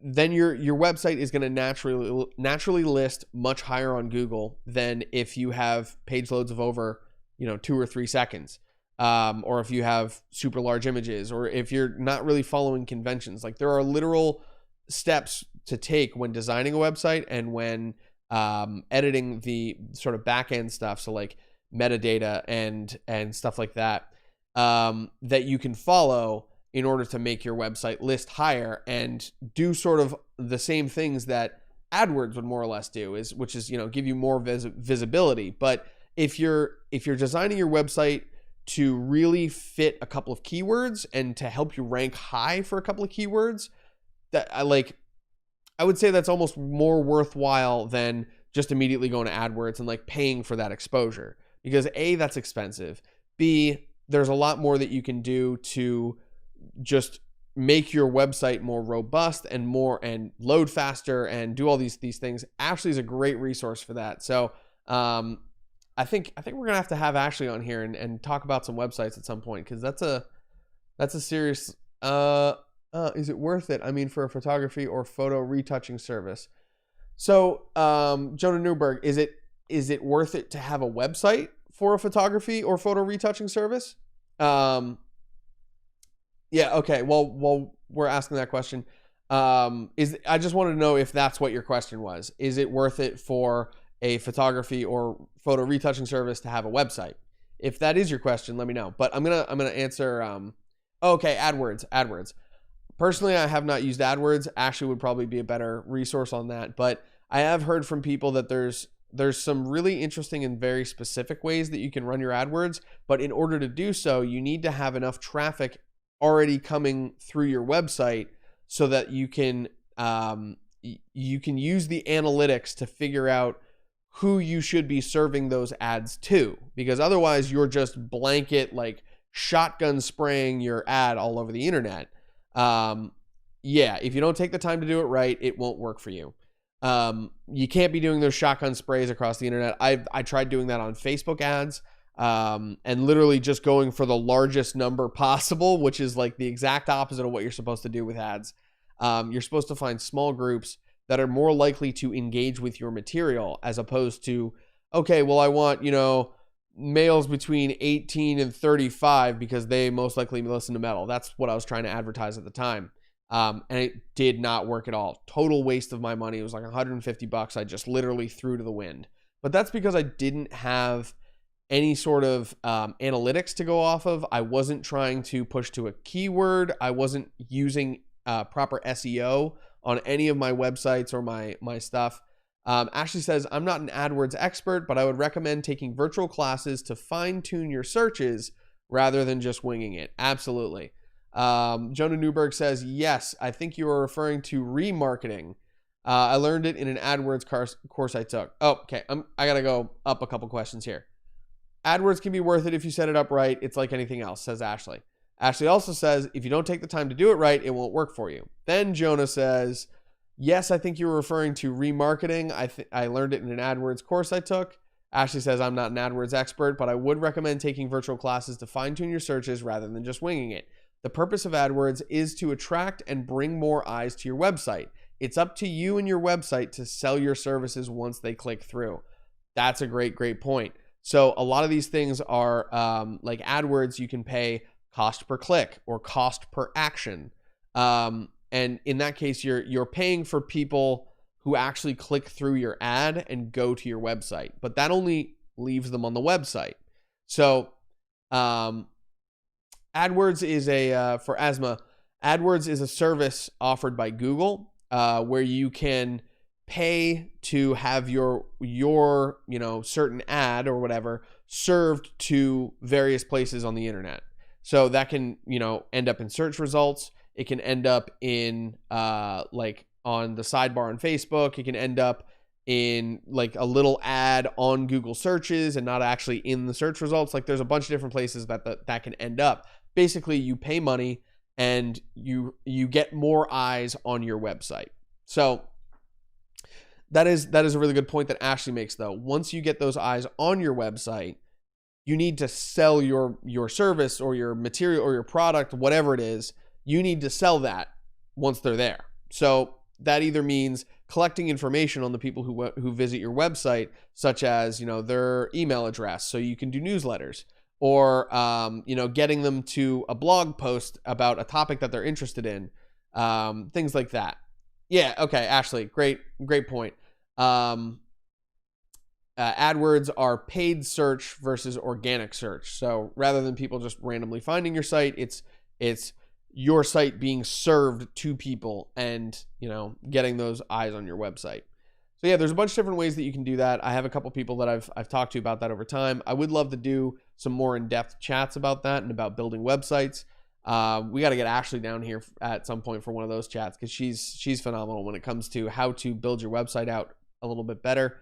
then your website is going to naturally list much higher on Google than if you have page loads of over 2 or 3 seconds. Or if you have super large images, or if you're not really following conventions. Like there are literal steps to take when designing a website and when editing the sort of back end stuff, so like metadata and stuff like that, that you can follow in order to make your website list higher and do sort of the same things that AdWords would more or less do, which is, you know, give you more visibility. But if you're designing your website to really fit a couple of keywords and to help you rank high for a couple of keywords, that I would say that's almost more worthwhile than just immediately going to AdWords and like paying for that exposure, because A, that's expensive. B, there's a lot more that you can do to just make your website more robust and load faster and do all these things. Ashley is a great resource for that. So I think we're gonna have to have Ashley on here and talk about some websites at some point, because that's a serious is it worth it? I mean, for a photography or photo retouching service. So Jonah Newberg, is it worth it to have a website for a photography or photo retouching service? Yeah, okay. Well, we're asking that question. I just wanted to know if that's what your question was. Is it worth it for a photography or photo retouching service to have a website? If that is your question, let me know. But I'm gonna answer. Okay, AdWords. Personally, I have not used AdWords. Ashley would probably be a better resource on that. But I have heard from people that there's some really interesting and very specific ways that you can run your AdWords. But in order to do so, you need to have enough traffic already coming through your website so that you can use the analytics to figure out who you should be serving those ads to, because otherwise you're just blanket like shotgun spraying your ad all over the internet. Yeah, if you don't take the time to do it right, it won't work for you. You can't be doing those shotgun sprays across the internet. I tried doing that on Facebook ads, and literally just going for the largest number possible, which is like the exact opposite of what you're supposed to do with ads. You're supposed to find small groups that are more likely to engage with your material, as opposed to, okay, well, I want, males between 18 and 35 because they most likely listen to metal. That's what I was trying to advertise at the time. And it did not work at all. Total waste of my money. It was like $150 I just literally threw to the wind. But that's because I didn't have any sort of analytics to go off of. I wasn't trying to push to a keyword. I wasn't using proper SEO on any of my websites or my stuff. Ashley says, I'm not an AdWords expert, but I would recommend taking virtual classes to fine tune your searches rather than just winging it. Absolutely. Jonah Newberg says, yes, I think you are referring to remarketing. I learned it in an AdWords course I took. Oh, okay. I got to go up a couple questions here. AdWords can be worth it if you set it up right. It's like anything else, says Ashley. Ashley also says, if you don't take the time to do it right, it won't work for you. Then Jonah says, yes, I think you were referring to remarketing. I learned it in an AdWords course I took. Ashley says, I'm not an AdWords expert, but I would recommend taking virtual classes to fine-tune your searches rather than just winging it. The purpose of AdWords is to attract and bring more eyes to your website. It's up to you and your website to sell your services once they click through. That's a great point. So a lot of these things are like AdWords, you can pay cost per click or cost per action. And in that case, you're paying for people who actually click through your ad and go to your website, but that only leaves them on the website. So AdWords is for Asma, AdWords is a service offered by Google where you can pay to have your certain ad or whatever served to various places on the internet. So that can, end up in search results. It can end up in like on the sidebar on Facebook. It can end up in like a little ad on Google searches and not actually in the search results. Like there's a bunch of different places that can end up. Basically, you pay money and you get more eyes on your website. So that is a really good point that Ashley makes, though. Once you get those eyes on your website, you need to sell your service or your material or your product, whatever it is. You need to sell that once they're there. So that either means collecting information on the people who visit your website, such as their email address, so you can do newsletters, or getting them to a blog post about a topic that they're interested in, things like that. Yeah. Okay, Ashley. Great point. AdWords are paid search versus organic search. So rather than people just randomly finding your site, it's your site being served to people and, getting those eyes on your website. So yeah, there's a bunch of different ways that you can do that. I have a couple people that I've talked to about that over time. I would love to do some more in-depth chats about that and about building websites. We got to get Ashley down here at some point for one of those chats, because she's phenomenal when it comes to how to build your website out a little bit better.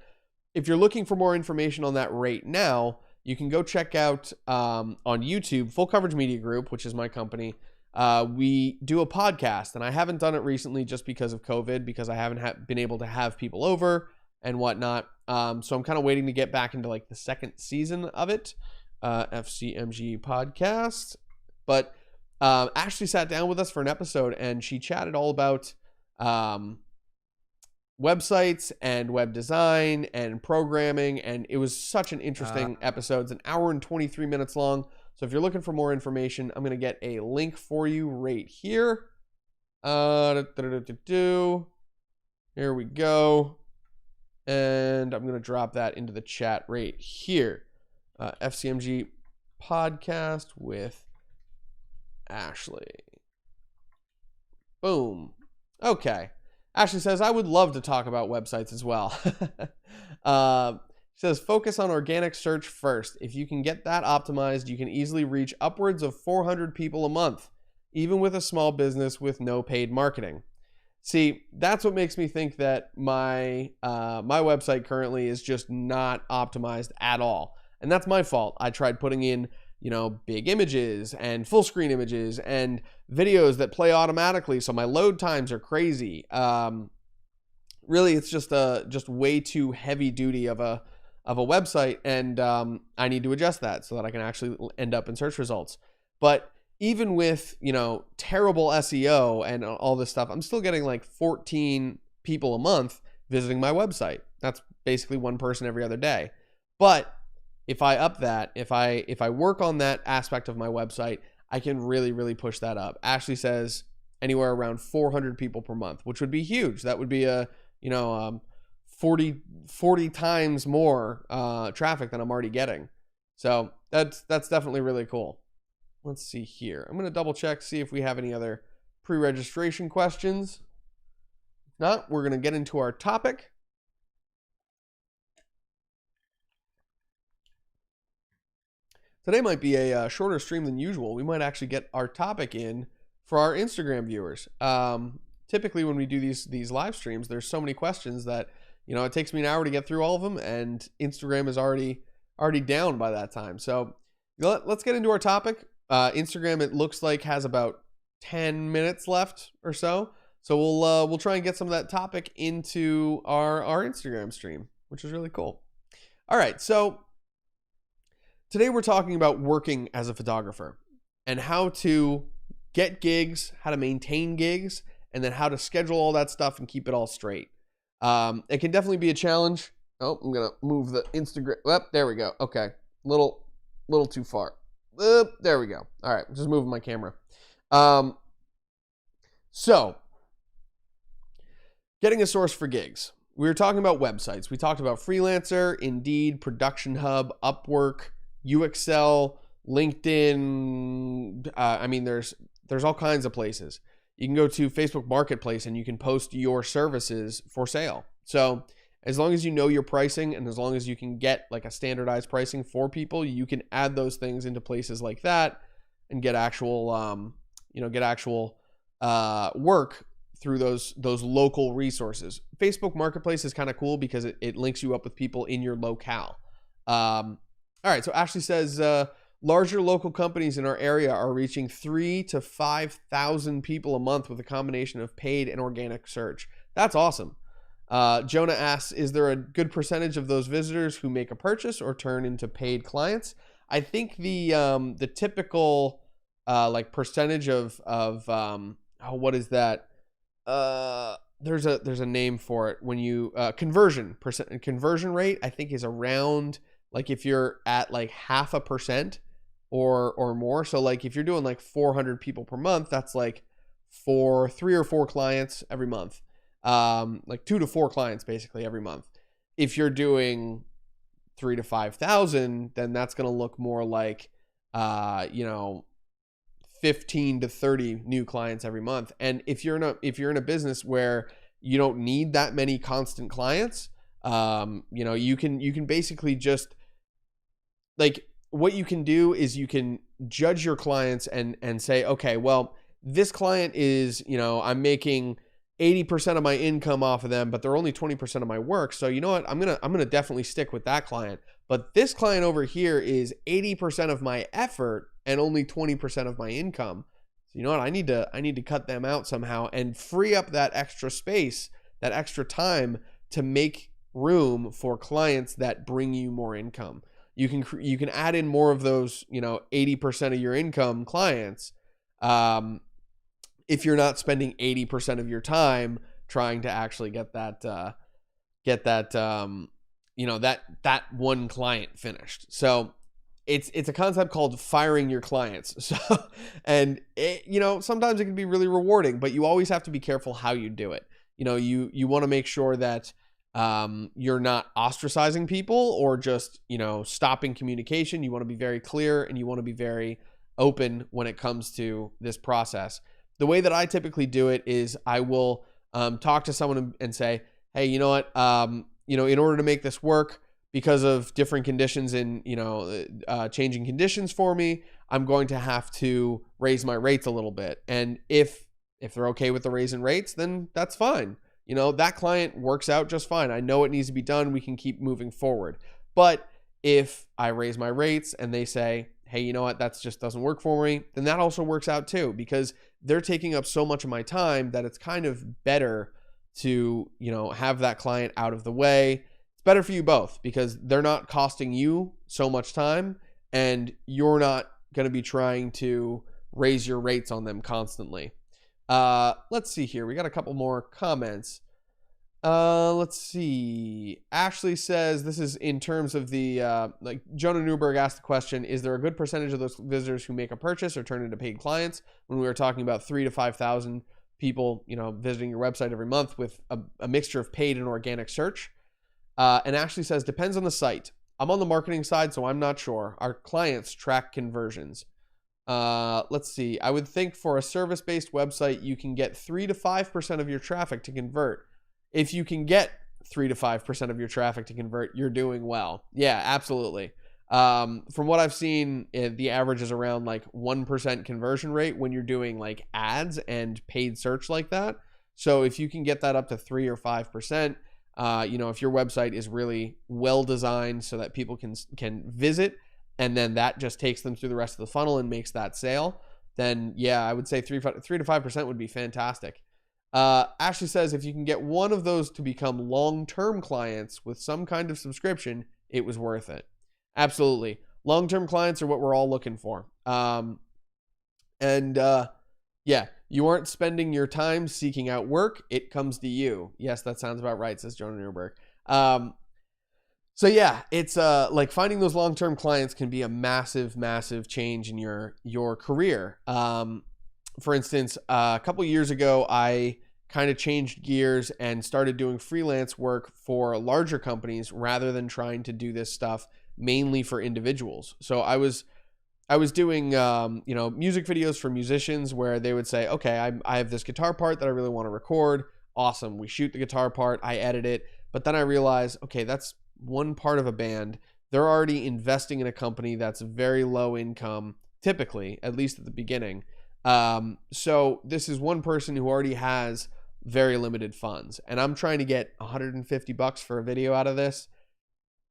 If you're looking for more information on that right now, you can go check out on YouTube, Full Coverage Media Group, which is my company. We do a podcast, and I haven't done it recently just because of COVID, because I haven't been able to have people over and whatnot. So I'm kind of waiting to get back into like the second season of it, FCMG podcast. But Ashley sat down with us for an episode, and she chatted all about websites and web design and programming, and it was such an interesting episode. It's an hour and 23 minutes long. So if you're looking for more information, I'm going to get a link for you right here. Here we go. And I'm going to drop that into the chat right here. FCMG podcast with Ashley. Boom. Okay. Ashley says, I would love to talk about websites as well. Says, focus on organic search first. If you can get that optimized, you can easily reach upwards of 400 people a month, even with a small business with no paid marketing. See, that's what makes me think that my website currently is just not optimized at all. And that's my fault. I tried putting in, big images and full screen images and videos that play automatically, so my load times are crazy. Really, it's just way too heavy duty of a website, and I need to adjust that so that I can actually end up in search results. But even with, terrible SEO and all this stuff, I'm still getting like 14 people a month visiting my website. That's basically one person every other day. But if I up that, if I work on that aspect of my website, I can really, really push that up. Ashley says anywhere around 400 people per month, which would be huge. That would be a, 40 times more traffic than I'm already getting. So that's definitely really cool. Let's see here. I'm going to double check, see if we have any other pre-registration questions. If not, we're going to get into our topic. Today might be a shorter stream than usual. We might actually get our topic in for our Instagram viewers. Typically when we do these live streams, there's so many questions that, it takes me an hour to get through all of them, and Instagram is already down by that time. So let's get into our topic. Instagram, it looks like, has about 10 minutes left or so. So we'll try and get some of that topic into our Instagram stream, which is really cool. All right, so today we're talking about working as a photographer and how to get gigs, how to maintain gigs, and then how to schedule all that stuff and keep it all straight. It can definitely be a challenge. Oh, I'm going to move the Instagram. Oh, there we go. Okay. Little too far. There we go. All right. Just moving my camera. So getting a source for gigs. We were talking about websites. We talked about Freelancer, Indeed, Production Hub, Upwork, UXL, LinkedIn. There's all kinds of places. You can go to Facebook Marketplace and you can post your services for sale. So as long as you know your pricing, and as long as you can get like a standardized pricing for people, you can add those things into places like that and get actual work through those local resources. Facebook Marketplace is kind of cool because it links you up with people in your locale. All right, so Ashley says, larger local companies in our area are reaching 3,000 to 5,000 people a month with a combination of paid and organic search. That's awesome. Jonah asks, is there a good percentage of those visitors who make a purchase or turn into paid clients? I think the typical percentage of what is that? There's a name for it when you conversion rate, I think, is around, like, if you're at like 0.5% or more. So like if you're doing like 400 people per month, that's like 3 or 4 clients every month. like 2 to 4 clients basically every month. If you're doing 3 to 5,000, then that's going to look more like, 15 to 30 new clients every month. And if you're in a business where you don't need that many constant clients, you can basically just, like, what you can do is you can judge your clients and say, okay, well, this client is, I'm making 80% of my income off of them, but they're only 20% of my work. So you know what? I'm gonna definitely stick with that client. But this client over here is 80% of my effort and only 20% of my income. So you know what? I need to cut them out somehow and free up that extra space, that extra time to make room for clients that bring you more income. You can add in more of those, 80% of your income clients, if you're not spending 80% of your time trying to actually get that that one client finished. So it's a concept called firing your clients. So, and sometimes it can be really rewarding, but you always have to be careful how you do it. You want to make sure that you're not ostracizing people or just, stopping communication. You want to be very clear and you want to be very open when it comes to this process. The way that I typically do it is I will talk to someone and say, hey, you know what, in order to make this work, because of different conditions and, changing conditions for me, I'm going to have to raise my rates a little bit. And if they're okay with the raise in rates, then that's fine. That client works out just fine. I know it needs to be done. We can keep moving forward. But if I raise my rates and they say, hey, you know what, that just doesn't work for me, then that also works out too, because they're taking up so much of my time that it's kind of better to, have that client out of the way. It's better for you both because they're not costing you so much time and you're not going to be trying to raise your rates on them constantly. Let's see here. We got a couple more comments. Let's see. Ashley says, this is in terms of the, Jonah Newberg asked the question, is there a good percentage of those visitors who make a purchase or turn into paid clients? When we were talking about 3,000 to 5,000 people, visiting your website every month with a mixture of paid and organic search. And Ashley says, depends on the site. I'm on the marketing side, so I'm not sure. Our clients track conversions. Let's see. I would think for a service-based website, you can get 3 to 5% of your traffic to convert. If you can get 3 to 5% of your traffic to convert, you're doing well. Yeah, absolutely. From what I've seen, the average is around like 1% conversion rate when you're doing like ads and paid search like that. So if you can get that up to 3 or 5%, if your website is really well designed so that people can visit, and then that just takes them through the rest of the funnel and makes that sale, then yeah, I would say 3 to 5% would be fantastic. Ashley says, if you can get one of those to become long-term clients with some kind of subscription, it was worth it. Absolutely. Long-term clients are what we're all looking for. Yeah, you aren't spending your time seeking out work. It comes to you. Yes, that sounds about right, says Jonah Newberg. So yeah, it's like finding those long-term clients can be a massive, massive change in your career. For instance, a couple years ago, I kind of changed gears and started doing freelance work for larger companies rather than trying to do this stuff mainly for individuals. So I was doing, music videos for musicians where they would say, okay, I have this guitar part that I really want to record. Awesome. We shoot the guitar part. I edit it. But then I realized, okay, that's one part of a band. They're already investing in a company that's very low income, typically, at least at the beginning. So this is one person who already has very limited funds, and I'm trying to get $150 for a video out of this.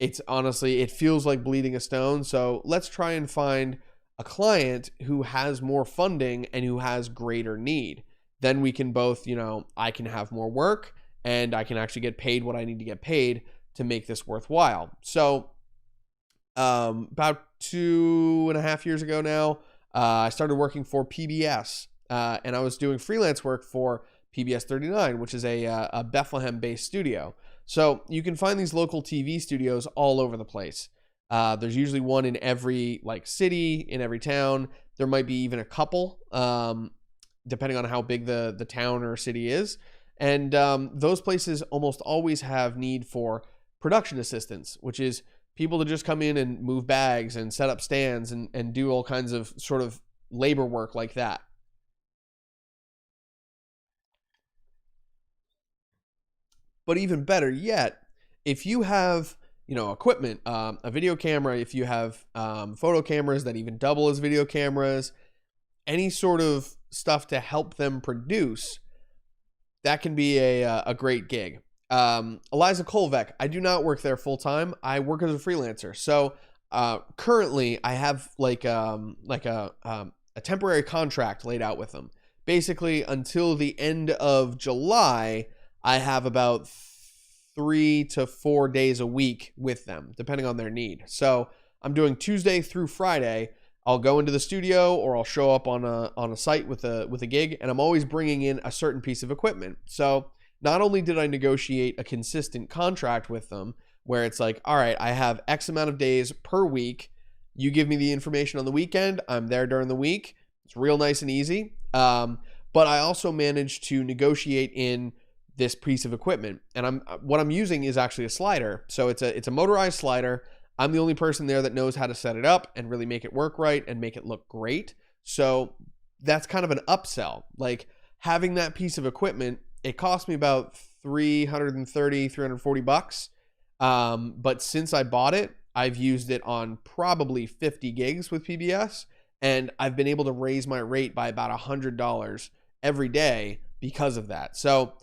It's honestly, it feels like bleeding a stone. So let's try and find a client who has more funding and who has greater need. Then we can both, I can have more work and I can actually get paid what I need to get paid to make this worthwhile. So, about 2.5 years ago now, I started working for PBS, and I was doing freelance work for PBS 39, which is a Bethlehem-based studio. So you can find these local TV studios all over the place. There's usually one in every city, in every town. There might be even a couple, depending on how big the town or city is. And those places almost always have need for production assistants, which is people to just come in and move bags and set up stands and do all kinds of sort of labor work like that. But even better yet, if you have, you know, equipment, a video camera, if you have photo cameras that even double as video cameras, any sort of stuff to help them produce, that can be a great gig. Eliza Kolvek, I do not work there full time. I work as a freelancer. So currently, I have like a temporary contract laid out with them. Basically, until the end of July, I have about 3 to 4 days a week with them, depending on their need. So I'm doing Tuesday through Friday. I'll go into the studio or I'll show up on a site with a gig, and I'm always bringing in a certain piece of equipment. So not only did I negotiate a consistent contract with them where it's like, all right, I have X amount of days per week. You give me the information on the weekend. I'm there during the week. It's real nice and easy. But I also managed to negotiate in this piece of equipment, and what I'm using is actually a slider. So it's a motorized slider. I'm the only person there that knows how to set it up and really make it work right and make it look great. So that's kind of an upsell. Like having that piece of equipment, it cost me about $340 but since I bought it, I've used it on probably 50 gigs with PBS, and I've been able to raise my rate by about $100 every day because of that. So,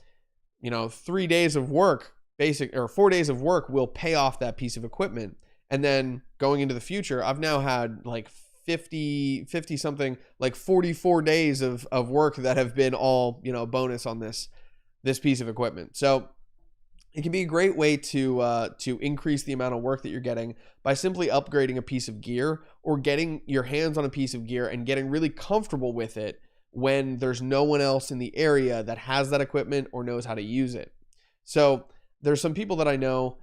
you know, 4 days of work will pay off that piece of equipment. And then going into the future, I've now had like 50 something, like 44 days of work that have been all, you know, bonus on this piece of equipment. So it can be a great way to increase the amount of work that you're getting by simply upgrading a piece of gear or getting your hands on a piece of gear and getting really comfortable with it when there's no one else in the area that has that equipment or knows how to use it. So there's some people that I know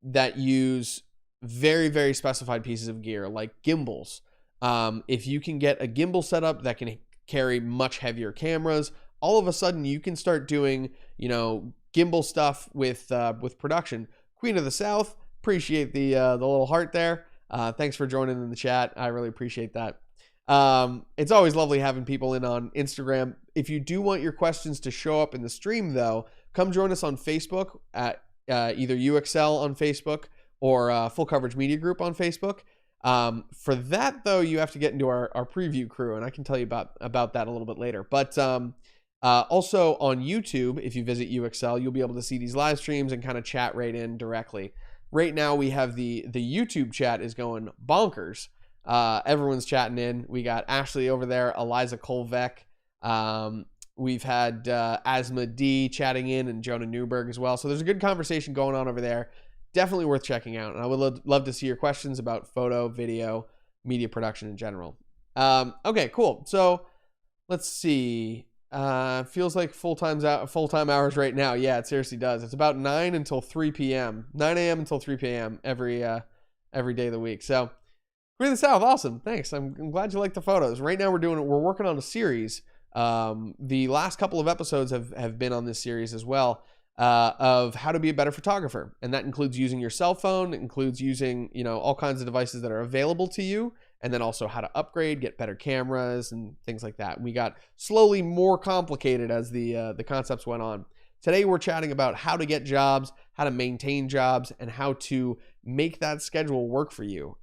that use very, very specified pieces of gear like gimbals. If you can get a gimbal setup that can carry much heavier cameras, all of a sudden you can start doing, you know, gimbal stuff with production. Queen of the South, appreciate the little heart there. Thanks for joining in the chat. I really appreciate that. It's always lovely having people in on Instagram. If you do want your questions to show up in the stream, though, come join us on Facebook at either UXL on Facebook or Full Coverage Media Group on Facebook. For that, though, you have to get into our preview crew, and I can tell you about that a little bit later. But also on YouTube, if you visit UXL, you'll be able to see these live streams and kind of chat right in directly. Right now, we have the YouTube chat is going bonkers. Everyone's chatting in. We got Ashley over there, Eliza Kolvek. We've had Asma D chatting in and Jonah Newberg as well. So there's a good conversation going on over there. Definitely worth checking out. And I would love to see your questions about photo, video, media production in general. Okay, cool. So let's see. Feels like full-time hours right now. Yeah, it seriously does. It's about 9 until 3 p.m. 9 a.m. until 3 p.m. every day of the week. So Queen of the South, awesome. Thanks. I'm glad you like the photos. Right now we're working on a series. The last couple of episodes have been on this series as well, of how to be a better photographer. And that includes using your cell phone. It includes using, you know, all kinds of devices that are available to you. And then also how to upgrade, get better cameras and things like that. We got slowly more complicated as the concepts went on. Today we're chatting about how to get jobs, how to maintain jobs, and how to make that schedule work for you.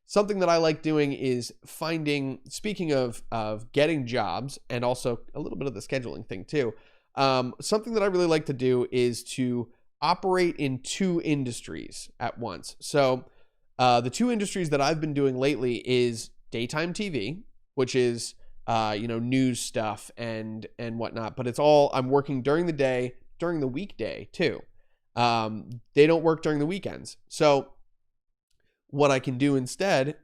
Something that I like doing is speaking of getting jobs and also a little bit of the scheduling thing too. Something that I really like to do is to operate in 2 industries at once. So the 2 industries that I've been doing lately is daytime TV, which is, news stuff and whatnot, but it's all, I'm working during the day, during the weekday too. They don't work during the weekends. So what I can do instead,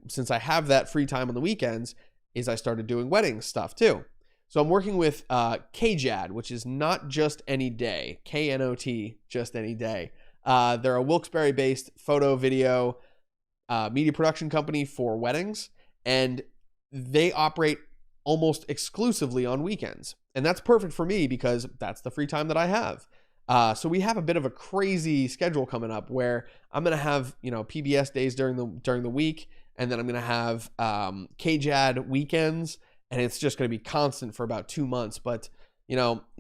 since I have that free time on the weekends, is I started doing wedding stuff too. So I'm working with KJAD, which is not just any day, KNOT, just any day. They're a Wilkes-Barre-based photo, video, media production company for weddings, and they operate almost exclusively on weekends. And that's perfect for me because that's the free time that I have. So we have a bit of a crazy schedule coming up where I'm going to have, PBS days during the week, and then I'm going to have KJAD weekends, and it's just going to be constant for about 2 months. But you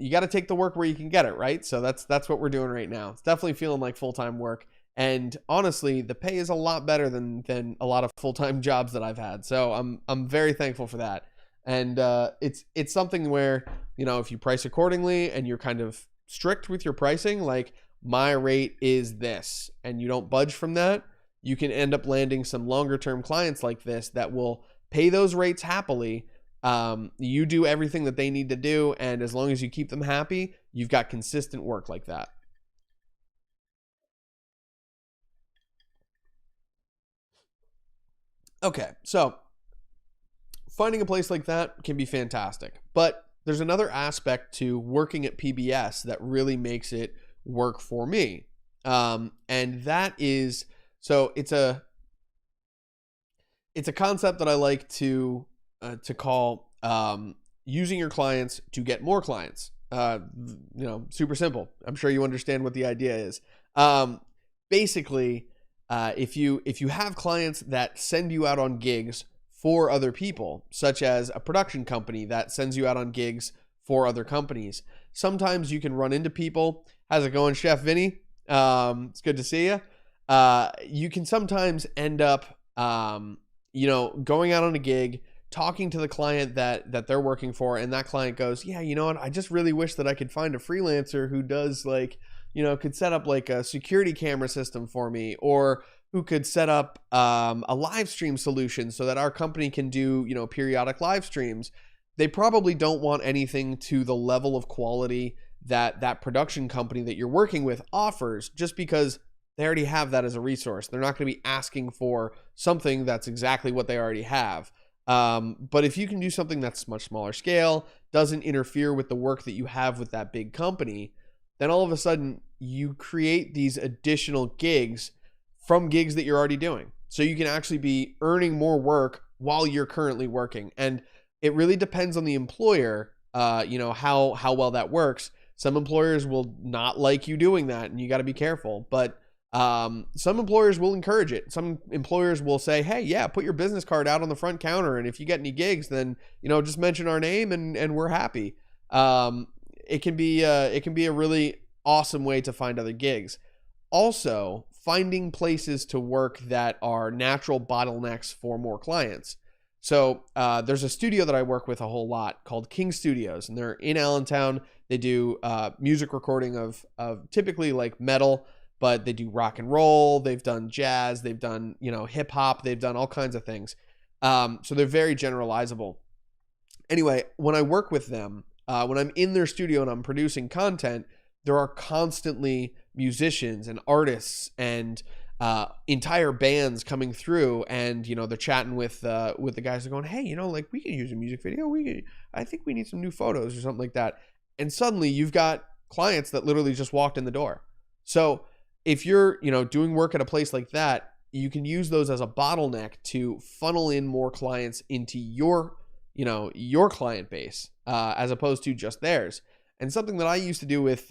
got to take the work where you can get it, right? So that's what we're doing right now. It's definitely feeling like full-time work. And honestly, the pay is a lot better than a lot of full-time jobs that I've had. So I'm very thankful for that. And it's something where, if you price accordingly and you're kind of strict with your pricing, like my rate is this, and you don't budge from that, you can end up landing some longer term clients like this that will pay those rates happily. You do everything that they need to do, and as long as you keep them happy, you've got consistent work like that. Okay, so finding a place like that can be fantastic, but there's another aspect to working at PBS that really makes it work for me. And that is, so it's a concept that I like to call using your clients to get more clients. Super simple. I'm sure you understand what the idea is. Basically, if you have clients that send you out on gigs for other people, such as a production company that sends you out on gigs for other companies, sometimes you can run into people. How's it going, Chef Vinny? It's good to see you. You can sometimes end up, going out on a gig, talking to the client that they're working for, and that client goes, yeah, you know what? I just really wish that I could find a freelancer who does could set up like a security camera system for me, or who could set up a live stream solution so that our company can do, periodic live streams. They probably don't want anything to the level of quality that production company that you're working with offers, just because they already have that as a resource. They're not going to be asking for something that's exactly what they already have. But if you can do something that's much smaller scale, doesn't interfere with the work that you have with that big company, then all of a sudden you create these additional gigs from gigs that you're already doing. So you can actually be earning more work while you're currently working. And it really depends on the employer, how well that works. Some employers will not like you doing that, and you got to be careful. But some employers will encourage it. Some employers will say, hey, yeah, put your business card out on the front counter, and if you get any gigs, then just mention our name and we're happy. It can be a really awesome way to find other gigs. Also, finding places to work that are natural bottlenecks for more clients. So there's a studio that I work with a whole lot called King Studios, and they're in Allentown. They do music recording of typically like metal, but they do rock and roll. They've done jazz. They've done hip hop. They've done all kinds of things. So they're very generalizable. Anyway, when I work with them, when I'm in their studio and I'm producing content, there are constantly musicians and artists and entire bands coming through, and they're chatting with the guys. They're going, hey, we can use a music video. I think we need some new photos or something like that. And suddenly you've got clients that literally just walked in the door. So if you're doing work at a place like that, you can use those as a bottleneck to funnel in more clients into your client base, as opposed to just theirs. And something that I used to do with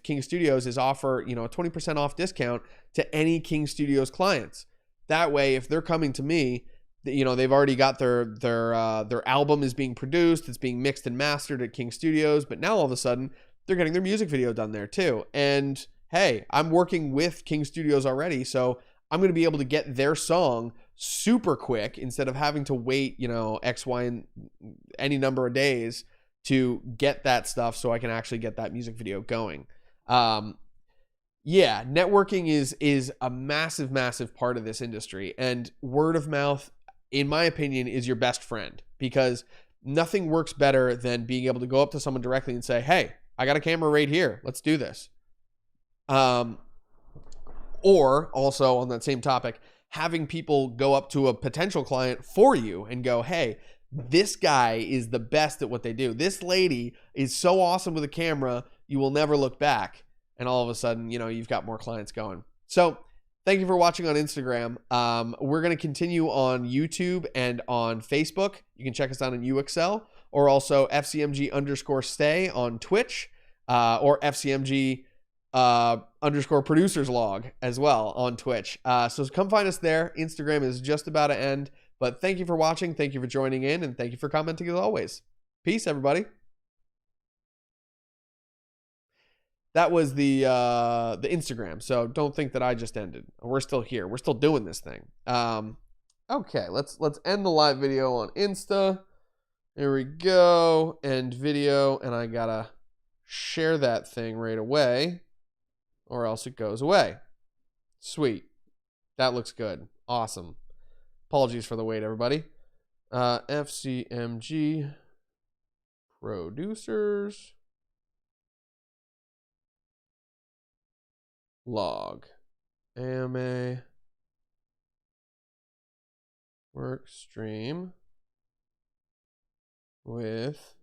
King Studios is offer, a 20% off discount to any King Studios clients. That way, if they're coming to me, they've already got their album is being produced, it's being mixed and mastered at King Studios, but now all of a sudden they're getting their music video done there too. And hey, I'm working with King Studios already, so I'm going to be able to get their song super quick instead of having to wait, X, Y, and any number of days to get that stuff so I can actually get that music video going. Networking is a massive, massive part of this industry, and word of mouth, in my opinion, is your best friend, because nothing works better than being able to go up to someone directly and say, hey, I got a camera right here. Let's do this. Or also on that same topic, having people go up to a potential client for you and go, hey, this guy is the best at what they do. This lady is so awesome with a camera, you will never look back. And all of a sudden, you've got more clients going. So thank you for watching on Instagram. We're going to continue on YouTube and on Facebook. You can check us out on UXL, or also FCMG_stay on Twitch, or FCMG underscore producers log as well on Twitch. So come find us there. Instagram is just about to end, but thank you for watching. Thank you for joining in, and thank you for commenting as always. Peace, everybody. That was the Instagram. So don't think that I just ended. We're still here. We're still doing this thing. Okay, let's end the live video on Insta. Here we go. End video, and I gotta share that thing right away, or else it goes away. Sweet. That looks good. Awesome. Apologies for the wait, everybody. FCMG producers log. AMA work stream with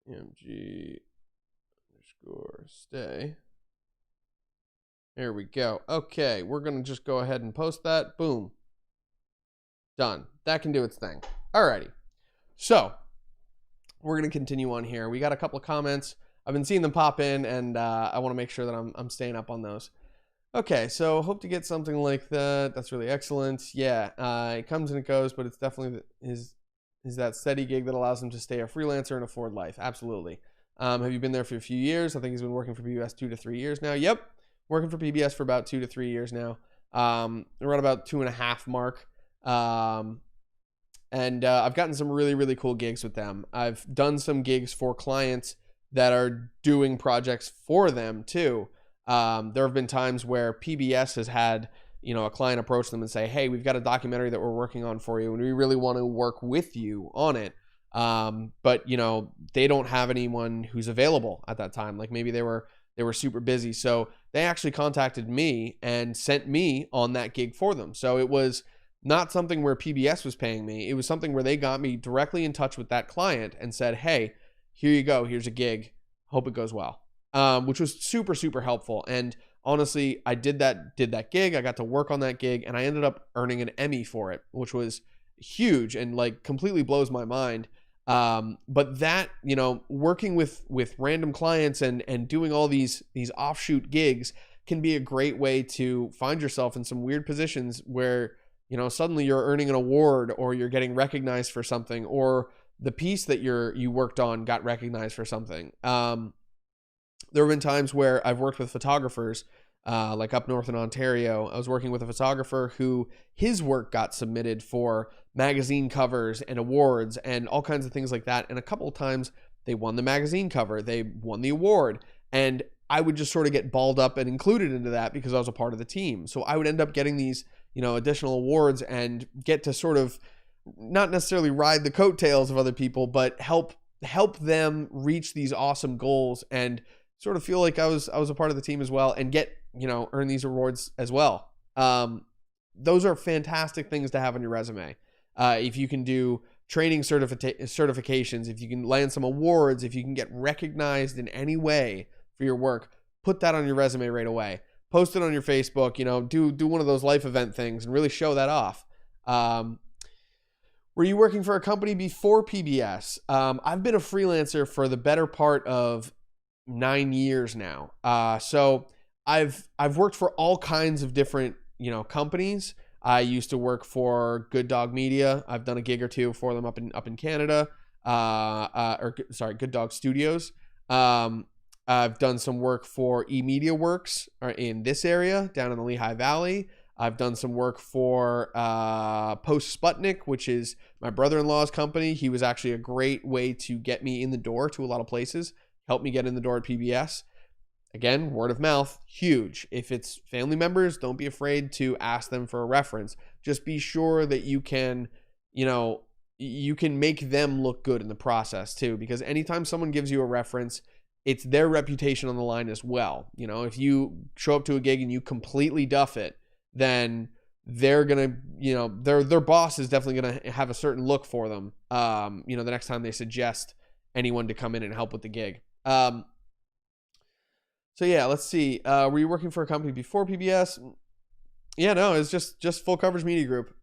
MG_stay. There we go. Okay, we're going to just go ahead and post that. Boom. Done. That can do its thing. Alrighty. So, we're going to continue on here. We got a couple of comments. I've been seeing them pop in, and I want to make sure that I'm staying up on those. Okay, so hope to get something like that. That's really excellent. Yeah, it comes and it goes, but it's definitely is that steady gig that allows him to stay a freelancer and afford life. Absolutely. Have you been there for a few years? I think he's been working for PBS 2 to 3 years now. Yep, working for PBS for about 2 to 3 years now. We're at about 2.5 mark. And I've gotten some really, really cool gigs with them. I've done some gigs for clients that are doing projects for them too. There have been times where PBS has had, a client approach them and say, hey, we've got a documentary that we're working on for you, and we really want to work with you on it. But they don't have anyone who's available at that time. Like maybe they were super busy. So they actually contacted me and sent me on that gig for them. So it was not something where PBS was paying me. It was something where they got me directly in touch with that client and said, hey, here you go. Here's a gig. Hope it goes well. Which was super, super helpful. And honestly, I did that gig. I got to work on that gig, and I ended up earning an Emmy for it, which was huge and like completely blows my mind. But that, working with random clients and doing all these offshoot gigs can be a great way to find yourself in some weird positions where, suddenly you're earning an award, or you're getting recognized for something, or the piece that you worked on got recognized for something. There have been times where I've worked with photographers, like up north in Ontario. I was working with a photographer who his work got submitted for magazine covers and awards and all kinds of things like that. And a couple of times they won the magazine cover, they won the award, and I would just sort of get balled up and included into that because I was a part of the team. So I would end up getting these, additional awards and get to sort of not necessarily ride the coattails of other people, but help them reach these awesome goals and sort of feel like I was a part of the team as well, and get, earn these awards as well. Those are fantastic things to have on your resume. If you can do training certifications, if you can land some awards, if you can get recognized in any way for your work, put that on your resume right away. Post it on your Facebook, do one of those life event things and really show that off. Were you working for a company before PBS? I've been a freelancer for the better part of 9 years now. So I've worked for all kinds of different, companies. I used to work for Good Dog Media. I've done a gig or two for them up in Canada. Good Dog Studios. I've done some work for eMedia Works in this area down in the Lehigh Valley. I've done some work for Post Sputnik, which is my brother-in-law's company. He was actually a great way to get me in the door to a lot of places, help me get in the door at PBS. Again, word of mouth, huge. If it's family members, don't be afraid to ask them for a reference. Just be sure that you can make them look good in the process too, because anytime someone gives you a reference, it's their reputation on the line as well. If you show up to a gig and you completely duff it, then they're gonna, their boss is definitely gonna have a certain look for them. The next time they suggest anyone to come in and help with the gig. So yeah, let's see. Were you working for a company before PBS? Yeah, no, it's just Full Coverage Media Group.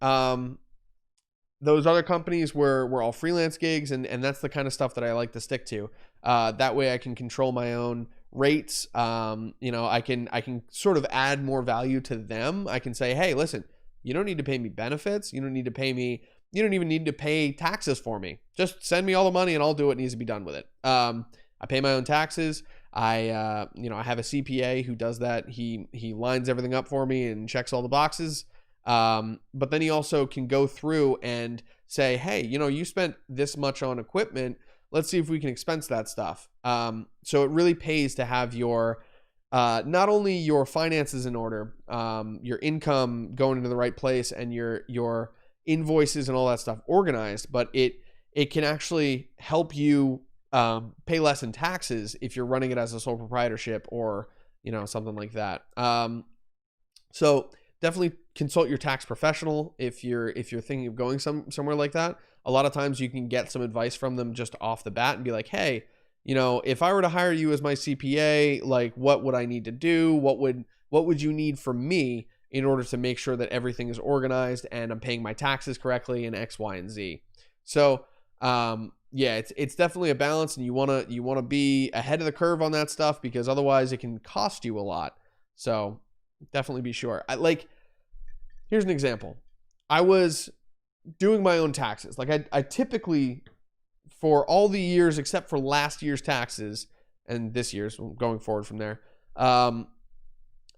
Those other companies were all freelance gigs, and that's the kind of stuff that I like to stick to. That way I can control my own rates. I can sort of add more value to them. I can say, hey, listen, you don't need to pay me benefits. You don't even need to pay taxes for me. Just send me all the money and I'll do what needs to be done with it. I pay my own taxes. I have a CPA who does that. He lines everything up for me and checks all the boxes. But then he also can go through and say, hey, you spent this much on equipment. Let's see if we can expense that stuff. So it really pays to have your, not only your finances in order, your income going into the right place and your invoices and all that stuff organized, but it can actually help you pay less in taxes if you're running it as a sole proprietorship or something like that. So definitely consult your tax professional if you're thinking of going somewhere like that. A lot of times you can get some advice from them just off the bat and be like, hey, if I were to hire you as my CPA, like what would I need to do? What would you need from me in order to make sure that everything is organized and I'm paying my taxes correctly and X, Y, and Z. So yeah, it's definitely a balance, and you wanna be ahead of the curve on that stuff, because otherwise it can cost you a lot. So definitely be sure. Here's an example. I was doing my own taxes. Like I typically, for all the years except for last year's taxes and this year's, going forward from there, I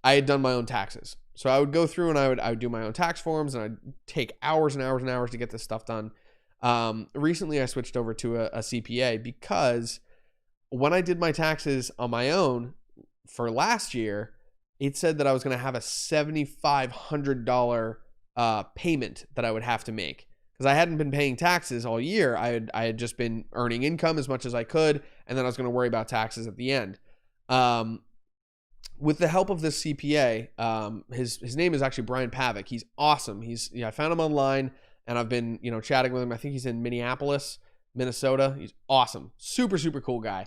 had done my own taxes. So I would go through and I would do my own tax forms, and I'd take hours and hours and hours to get this stuff done. Recently I switched over to a CPA because when I did my taxes on my own for last year, it said that I was going to have a $7,500 payment that I would have to make, because I hadn't been paying taxes all year. I had just been earning income as much as I could, and then I was going to worry about taxes at the end. With the help of this CPA, his name is actually Brian Pavick. He's awesome. I found him online, and I've been chatting with him. I think he's in Minneapolis, Minnesota. He's awesome, super super cool guy.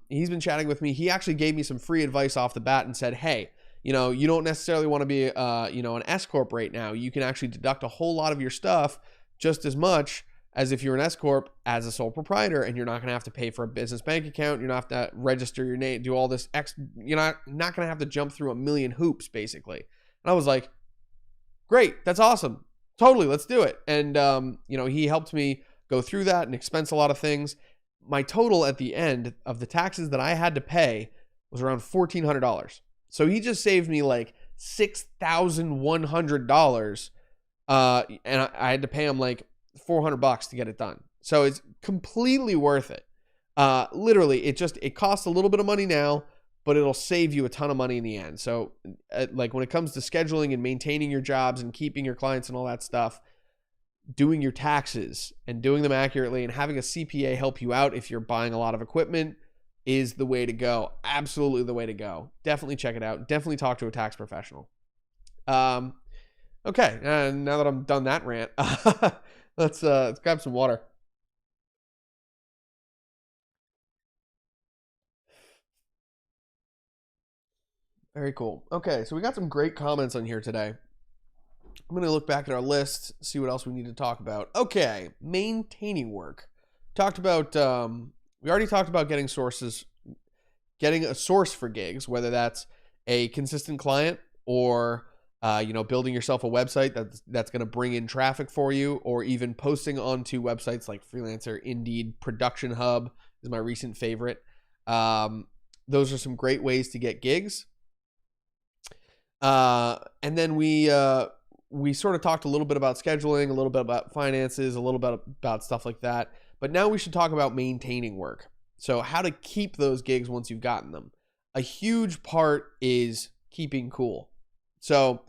He's been chatting with me. He actually gave me some free advice off the bat and said, hey, you don't necessarily want to be, an S Corp right now. You can actually deduct a whole lot of your stuff just as much as if you're an S Corp as a sole proprietor, and you're not going to have to pay for a business bank account. You're not have to register your name, do all this you're not going to have to jump through a million hoops, basically. And I was like, great, that's awesome. Totally, let's do it. And, he helped me go through that and expense a lot of things. My total at the end of the taxes that I had to pay was around $1,400. So he just saved me like $6,100. And I had to pay him like $400 to get it done. So it's completely worth it. Literally, it costs a little bit of money now, but it'll save you a ton of money in the end. So like when it comes to scheduling and maintaining your jobs and keeping your clients and all that stuff, doing your taxes and doing them accurately and having a CPA help you out if you're buying a lot of equipment is the way to go. Absolutely the way to go. Definitely check it out. Definitely talk to a tax professional. Okay, now that I'm done that rant, let's grab some water. Very cool. Okay, so we got some great comments on here today. I'm going to look back at our list, see what else we need to talk about. Okay, maintaining work. We already talked about getting a source for gigs, whether that's a consistent client or, building yourself a website that's going to bring in traffic for you, or even posting onto websites like Freelancer, Indeed, Production Hub is my recent favorite. Those are some great ways to get gigs. And then we sort of talked a little bit about scheduling, a little bit about finances, a little bit about stuff like that. But now we should talk about maintaining work. So how to keep those gigs once you've gotten them. A huge part is keeping cool. So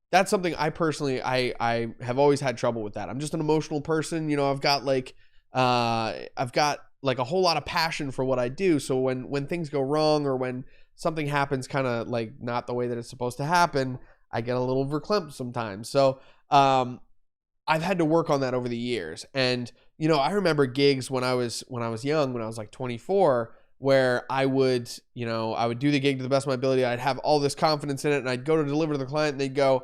that's something I personally, I have always had trouble with that. I'm just an emotional person. I've got like a whole lot of passion for what I do. So when things go wrong, or when something happens kind of like not the way that it's supposed to happen, I get a little verklempt sometimes. So I've had to work on that over the years. And I remember gigs when I was young, when I was like 24, where I would do the gig to the best of my ability. I'd have all this confidence in it, and I'd go to deliver to the client, and they'd go,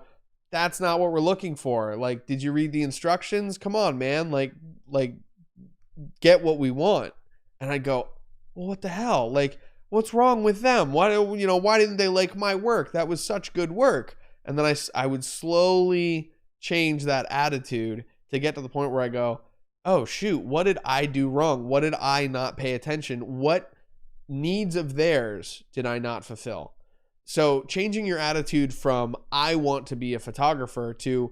"That's not what we're looking for. Like, did you read the instructions? Come on, man. Like get what we want." And I'd go, "Well, what the hell? Like, what's wrong with them? Why didn't they like my work? That was such good work." And then I would slowly change that attitude to get to the point where I go, "Oh shoot, what did I do wrong? What did I not pay attention? What needs of theirs did I not fulfill?" So changing your attitude from "I want to be a photographer" to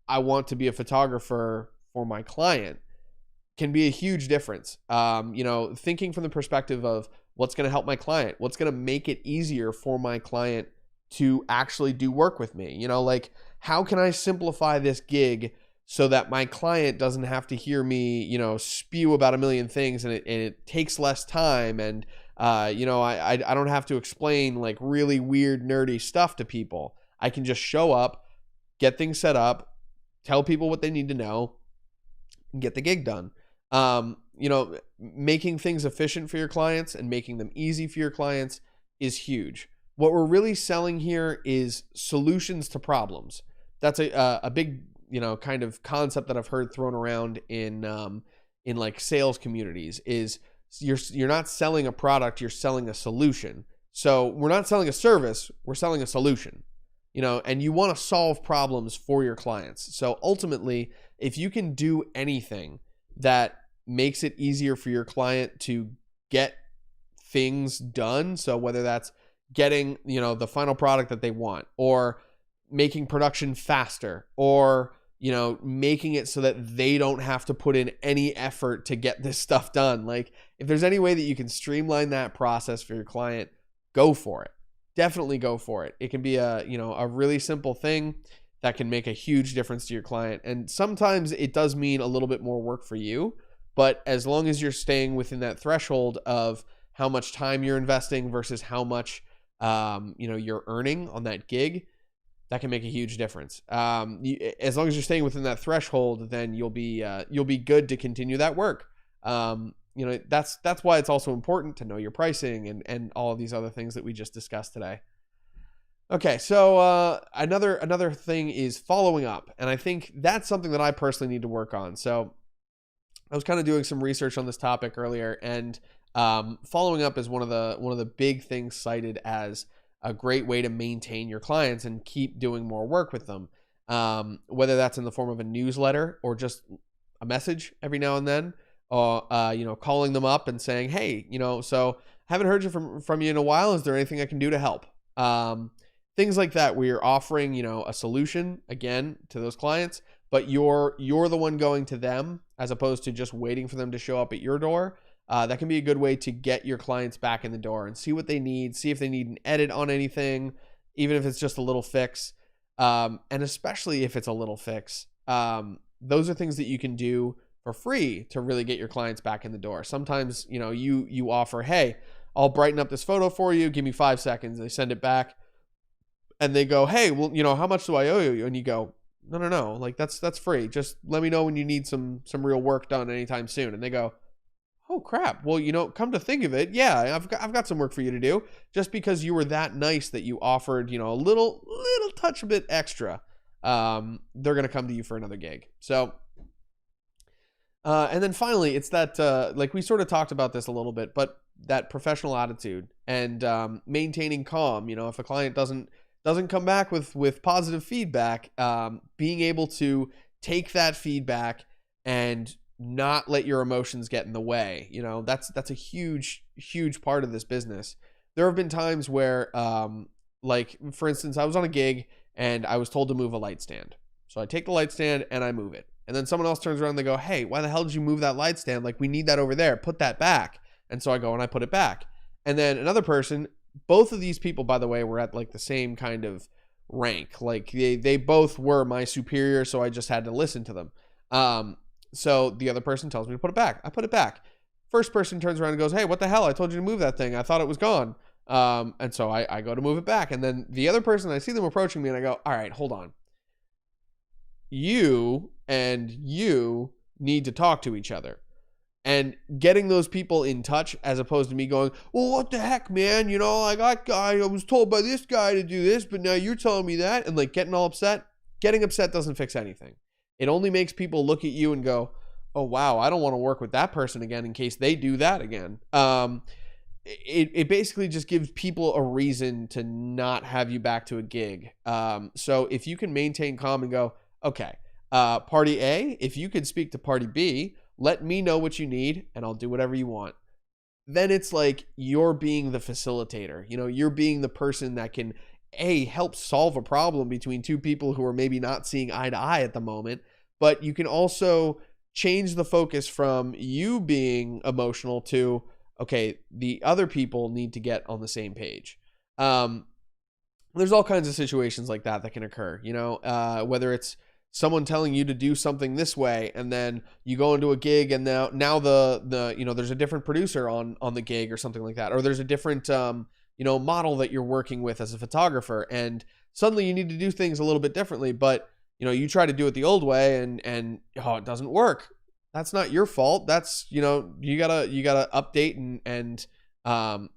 "I want to be a photographer for my client" can be a huge difference. Thinking from the perspective of what's going to help my client, what's going to make it easier for my client to actually do work with me. Like, how can I simplify this gig so that my client doesn't have to hear me, spew about a million things, and it takes less time, and I don't have to explain like really weird, nerdy stuff to people. I can just show up, get things set up, tell people what they need to know, and get the gig done. Making things efficient for your clients and making them easy for your clients is huge. What we're really selling here is solutions to problems. That's a big, kind of concept that I've heard thrown around in like sales communities is you're not selling a product, you're selling a solution. So we're not selling a service, we're selling a solution, and you want to solve problems for your clients. So ultimately, if you can do anything that makes it easier for your client to get things done, so whether that's getting, the final product that they want, or making production faster, or, making it so that they don't have to put in any effort to get this stuff done. Like, if there's any way that you can streamline that process for your client, go for it. Definitely go for it. It can be a really simple thing that can make a huge difference to your client. And sometimes it does mean a little bit more work for you, but as long as you're staying within that threshold of how much time you're investing versus how much you're earning on that gig, that can make a huge difference. As long as you're staying within that threshold, then you'll be good to continue that work. That's why it's also important to know your pricing and all of these other things that we just discussed today. Okay, so another thing is following up, and I think that's something that I personally need to work on. So I was kind of doing some research on this topic earlier, and following up is one of the big things cited as a great way to maintain your clients and keep doing more work with them. Whether that's in the form of a newsletter or just a message every now and then, or calling them up and saying, "Hey, so haven't heard from you in a while. Is there anything I can do to help?" Things like that, where you're offering, a solution again to those clients, but you're the one going to them as opposed to just waiting for them to show up at your door. That can be a good way to get your clients back in the door and see what they need, see if they need an edit on anything, even if it's just a little fix. And especially if it's a little fix, those are things that you can do for free to really get your clients back in the door. Sometimes, you offer, "Hey, I'll brighten up this photo for you. Give me 5 seconds." They send it back and they go, "Hey, well, how much do I owe you?" And you go, No. Like, that's free. Just let me know when you need some real work done anytime soon. And they go, "Oh crap. Well, come to think of it, yeah, I've got some work for you to do." Just because you were that nice that you offered, a little touch a bit extra, they're going to come to you for another gig. So, and then finally, it's that, like we sort of talked about this a little bit, but that professional attitude and maintaining calm. If a client doesn't come back with positive feedback, being able to take that feedback and not let your emotions get in the way. That's a huge part of this business. There have been times where, like, for instance, I was on a gig and I was told to move a light stand. So I take the light stand and I move it. And then someone else turns around and they go, "Hey, why the hell did you move that light stand? Like, we need that over there. Put that back." And so I go and I put it back. And then another person, both of these people, by the way, were at like the same kind of rank. Like, they both were my superior, so I just had to listen to them. So the other person tells me to put it back. I put it back. First person turns around and goes, "Hey, what the hell? I told you to move that thing. I thought it was gone." And so I go to move it back. And then the other person, I see them approaching me and I go, "All right, hold on. You and you need to talk to each other." And getting those people in touch, as opposed to me going, well, what the heck, man? You know, I was told by this guy to do this, but now you're telling me that, and like getting all upset. Getting upset doesn't fix anything. It only makes people look at you and go, oh, wow, I don't want to work with that person again in case they do that again. It basically just gives people a reason to not have you back to a gig. So if you can maintain calm and go, okay, party A, if you could speak to party B, let me know what you need and I'll do whatever you want. Then it's like you're being the facilitator. You know, you're being the person that can help solve a problem between two people who are maybe not seeing eye to eye at the moment, but you can also change the focus from you being emotional to, okay, the other people need to get on the same page. There's all kinds of situations like that can occur, you know, whether it's someone telling you to do something this way, and then you go into a gig and now the you know, there's a different producer on the gig or something like that, or there's a different you know, model that you're working with as a photographer, and suddenly you need to do things a little bit differently, but you know, you try to do it the old way and oh, it doesn't work. That's not your fault. That's, you know, you gotta update and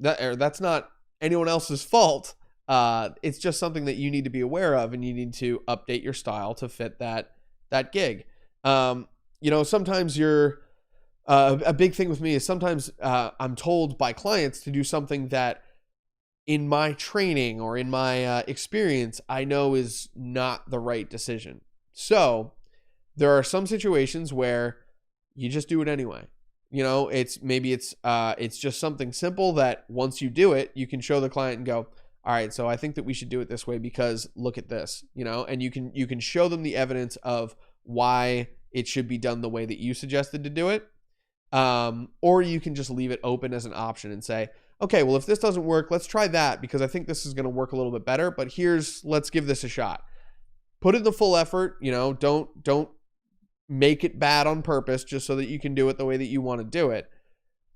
that's not anyone else's fault. It's just something that you need to be aware of, and you need to update your style to fit that gig. You know, sometimes a big thing with me is sometimes I'm told by clients to do something that in my training or in my experience, I know is not the right decision. So there are some situations where you just do it anyway. You know, it's just something simple that once you do it, you can show the client and go, all right, so I think that we should do it this way because look at this, you know, and you can show them the evidence of why it should be done the way that you suggested to do it. Or you can just leave it open as an option and say, okay, well, if this doesn't work, let's try that because I think this is going to work a little bit better, but let's give this a shot. Put in the full effort, you know, don't make it bad on purpose just so that you can do it the way that you want to do it.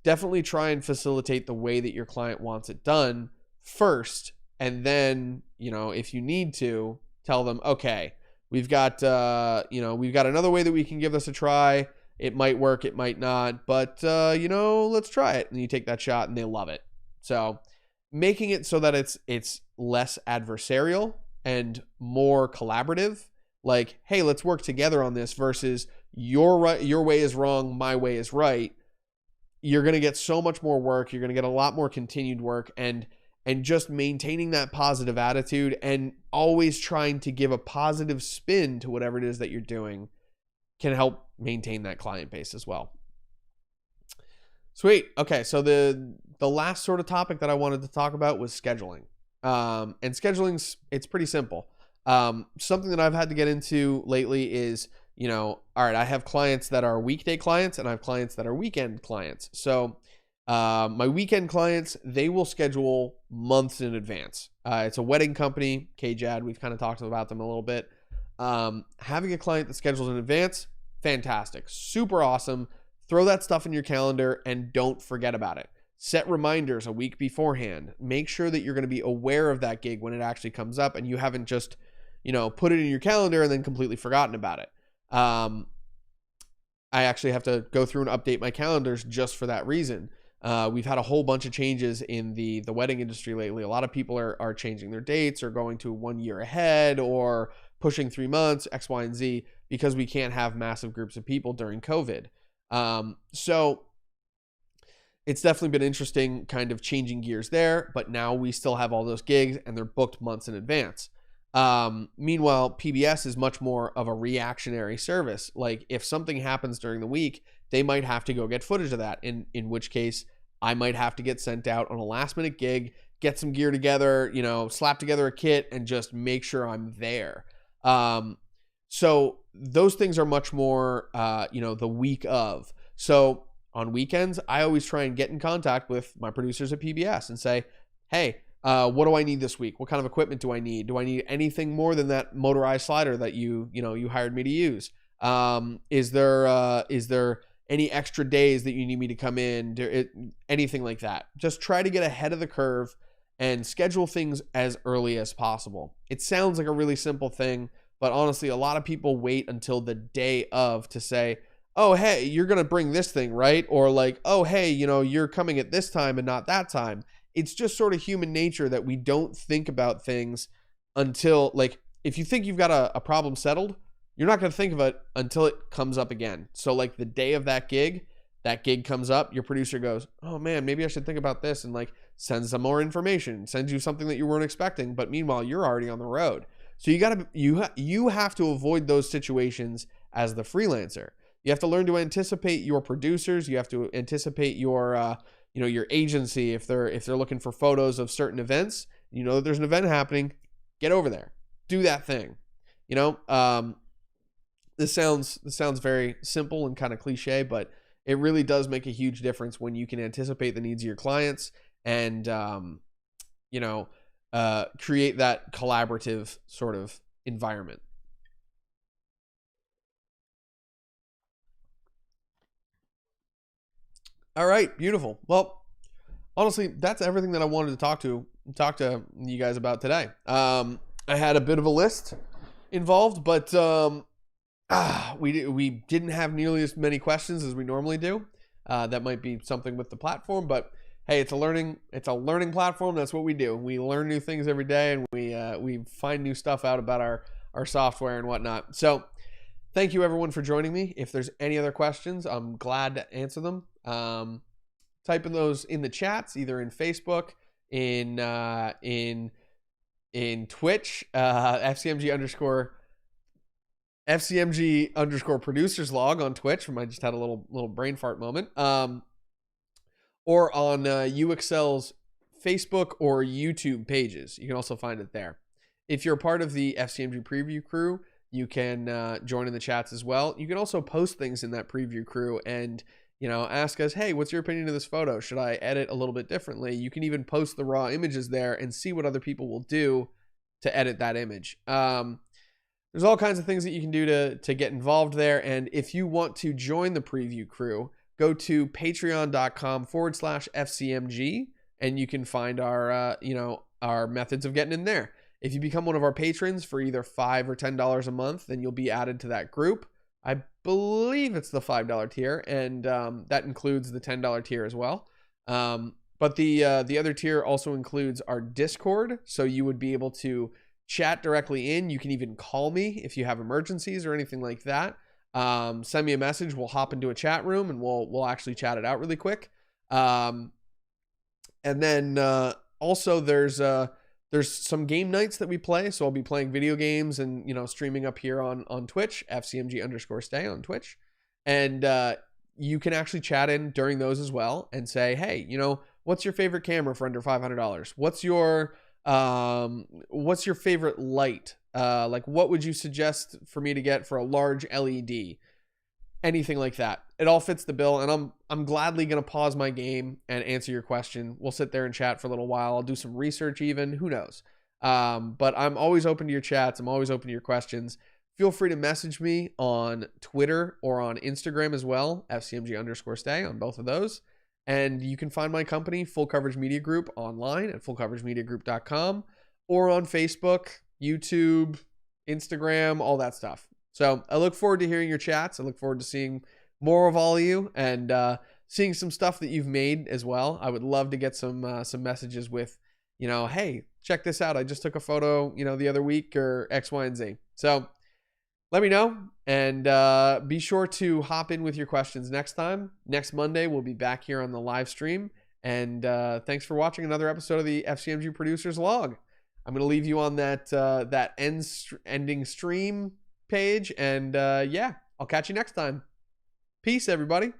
Definitely try and facilitate the way that your client wants it done first, and then, you know, if you need to, tell them, okay, we've got another way that we can give this a try. It might work, it might not, but you know, let's try it. And you take that shot and they love it. So making it so that it's less adversarial and more collaborative, like, hey, let's work together on this versus your way is wrong, my way is right. You're going to get so much more work. You're going to get a lot more continued work, and just maintaining that positive attitude and always trying to give a positive spin to whatever it is that you're doing can help maintain that client base as well. Sweet. Okay, so the last sort of topic that I wanted to talk about was scheduling. And scheduling's, it's pretty simple. Something that I've had to get into lately is, you know, all right, I have clients that are weekday clients and I have clients that are weekend clients. So my weekend clients, they will schedule months in advance. It's a wedding company, KJAD. We've kind of talked about them a little bit. Having a client that schedules in advance, fantastic, super awesome. Throw that stuff in your calendar and don't forget about it. Set reminders a week beforehand. Make sure that you're going to be aware of that gig when it actually comes up and you haven't just, you know, put it in your calendar and then completely forgotten about it. I actually have to go through and update my calendars just for that reason. We've had a whole bunch of changes in the wedding industry lately. A lot of people are changing their dates or going to 1 year ahead or pushing 3 months, X, Y, and Z, because we can't have massive groups of people during COVID. So it's definitely been interesting kind of changing gears there, but now we still have all those gigs and they're booked months in advance. Meanwhile, PBS is much more of a reactionary service. Like if something happens during the week, they might have to go get footage of that, in which case I might have to get sent out on a last minute gig, get some gear together, you know, slap together a kit and just make sure I'm there. So those things are much more, you know, the week of. So on weekends, I always try and get in contact with my producers at PBS and say, hey, what do I need this week? What kind of equipment do I need? Do I need anything more than that motorized slider that you hired me to use? Is there any extra days that you need me to come in? Anything like that. Just try to get ahead of the curve and schedule things as early as possible. It sounds like a really simple thing, but honestly, a lot of people wait until the day of to say, oh, hey, you're going to bring this thing, right? Or like, oh, hey, you know, you're coming at this time and not that time. It's just sort of human nature that we don't think about things until, like, if you think you've got a problem settled, you're not going to think of it until it comes up again. So like the day of that gig comes up, your producer goes, oh man, maybe I should think about this, and like sends some more information, sends you something that you weren't expecting, but meanwhile you're already on the road. So you have to avoid those situations as the freelancer. You have to learn to anticipate your producers. You have to anticipate your your agency if they're looking for photos of certain events. You know that there's an event happening, get over there, do that thing. You know, this sounds very simple and kind of cliche, but it really does make a huge difference when you can anticipate the needs of your clients and create that collaborative sort of environment. All right, beautiful. Well, honestly, that's everything that I wanted to talk to you guys about today. I had a bit of a list involved, but we didn't have nearly as many questions as we normally do. That might be something with the platform, but hey, it's a learning platform. That's what we do. We learn new things every day, and we find new stuff out about our software and whatnot. So thank you everyone for joining me. If there's any other questions, I'm glad to answer them. Type in those in the chats, either in Facebook, in Twitch, FCMG producers log on Twitch. I just had a little brain fart moment. Or on UXL's Facebook or YouTube pages. You can also find it there. If you're a part of the FCMG preview crew, you can join in the chats as well. You can also post things in that preview crew and ask us, hey, what's your opinion of this photo? Should I edit a little bit differently? You can even post the raw images there and see what other people will do to edit that image. There's all kinds of things that you can do to get involved there. And if you want to join the preview crew, go to patreon.com/FCMG and you can find our methods of getting in there. If you become one of our patrons for either $5 or $10 a month, then you'll be added to that group. I believe it's the $5 tier, and that includes the $10 tier as well. But the other tier also includes our Discord, so you would be able to chat directly in. You can even call me if you have emergencies or anything like that. Send me a message. We'll hop into a chat room and we'll actually chat it out really quick. And then also there's some game nights that we play. So I'll be playing video games and streaming up here on Twitch, FCMG_stay on Twitch, and you can actually chat in during those as well and say, hey, what's your favorite camera for under $500? What's your favorite light? Like, what would you suggest for me to get for a large LED? Anything like that. It all fits the bill, and I'm gladly going to pause my game and answer your question. We'll sit there and chat for a little while. I'll do some research even. Who knows? But I'm always open to your chats. I'm always open to your questions. Feel free to message me on Twitter or on Instagram as well, FCMG_stay on both of those. And you can find my company, Full Coverage Media Group, online at fullcoveragemediagroup.com or on Facebook, YouTube, Instagram, all that stuff. So I look forward to hearing your chats. I look forward to seeing more of all of you and seeing some stuff that you've made as well. I would love to get some messages with, hey, check this out. I just took a photo, the other week, or X, Y, and Z. So let me know, and be sure to hop in with your questions next time. Next Monday, we'll be back here on the live stream. And thanks for watching another episode of the FCMG Producers Log. I'm going to leave you on that ending stream page. And yeah, I'll catch you next time. Peace, everybody.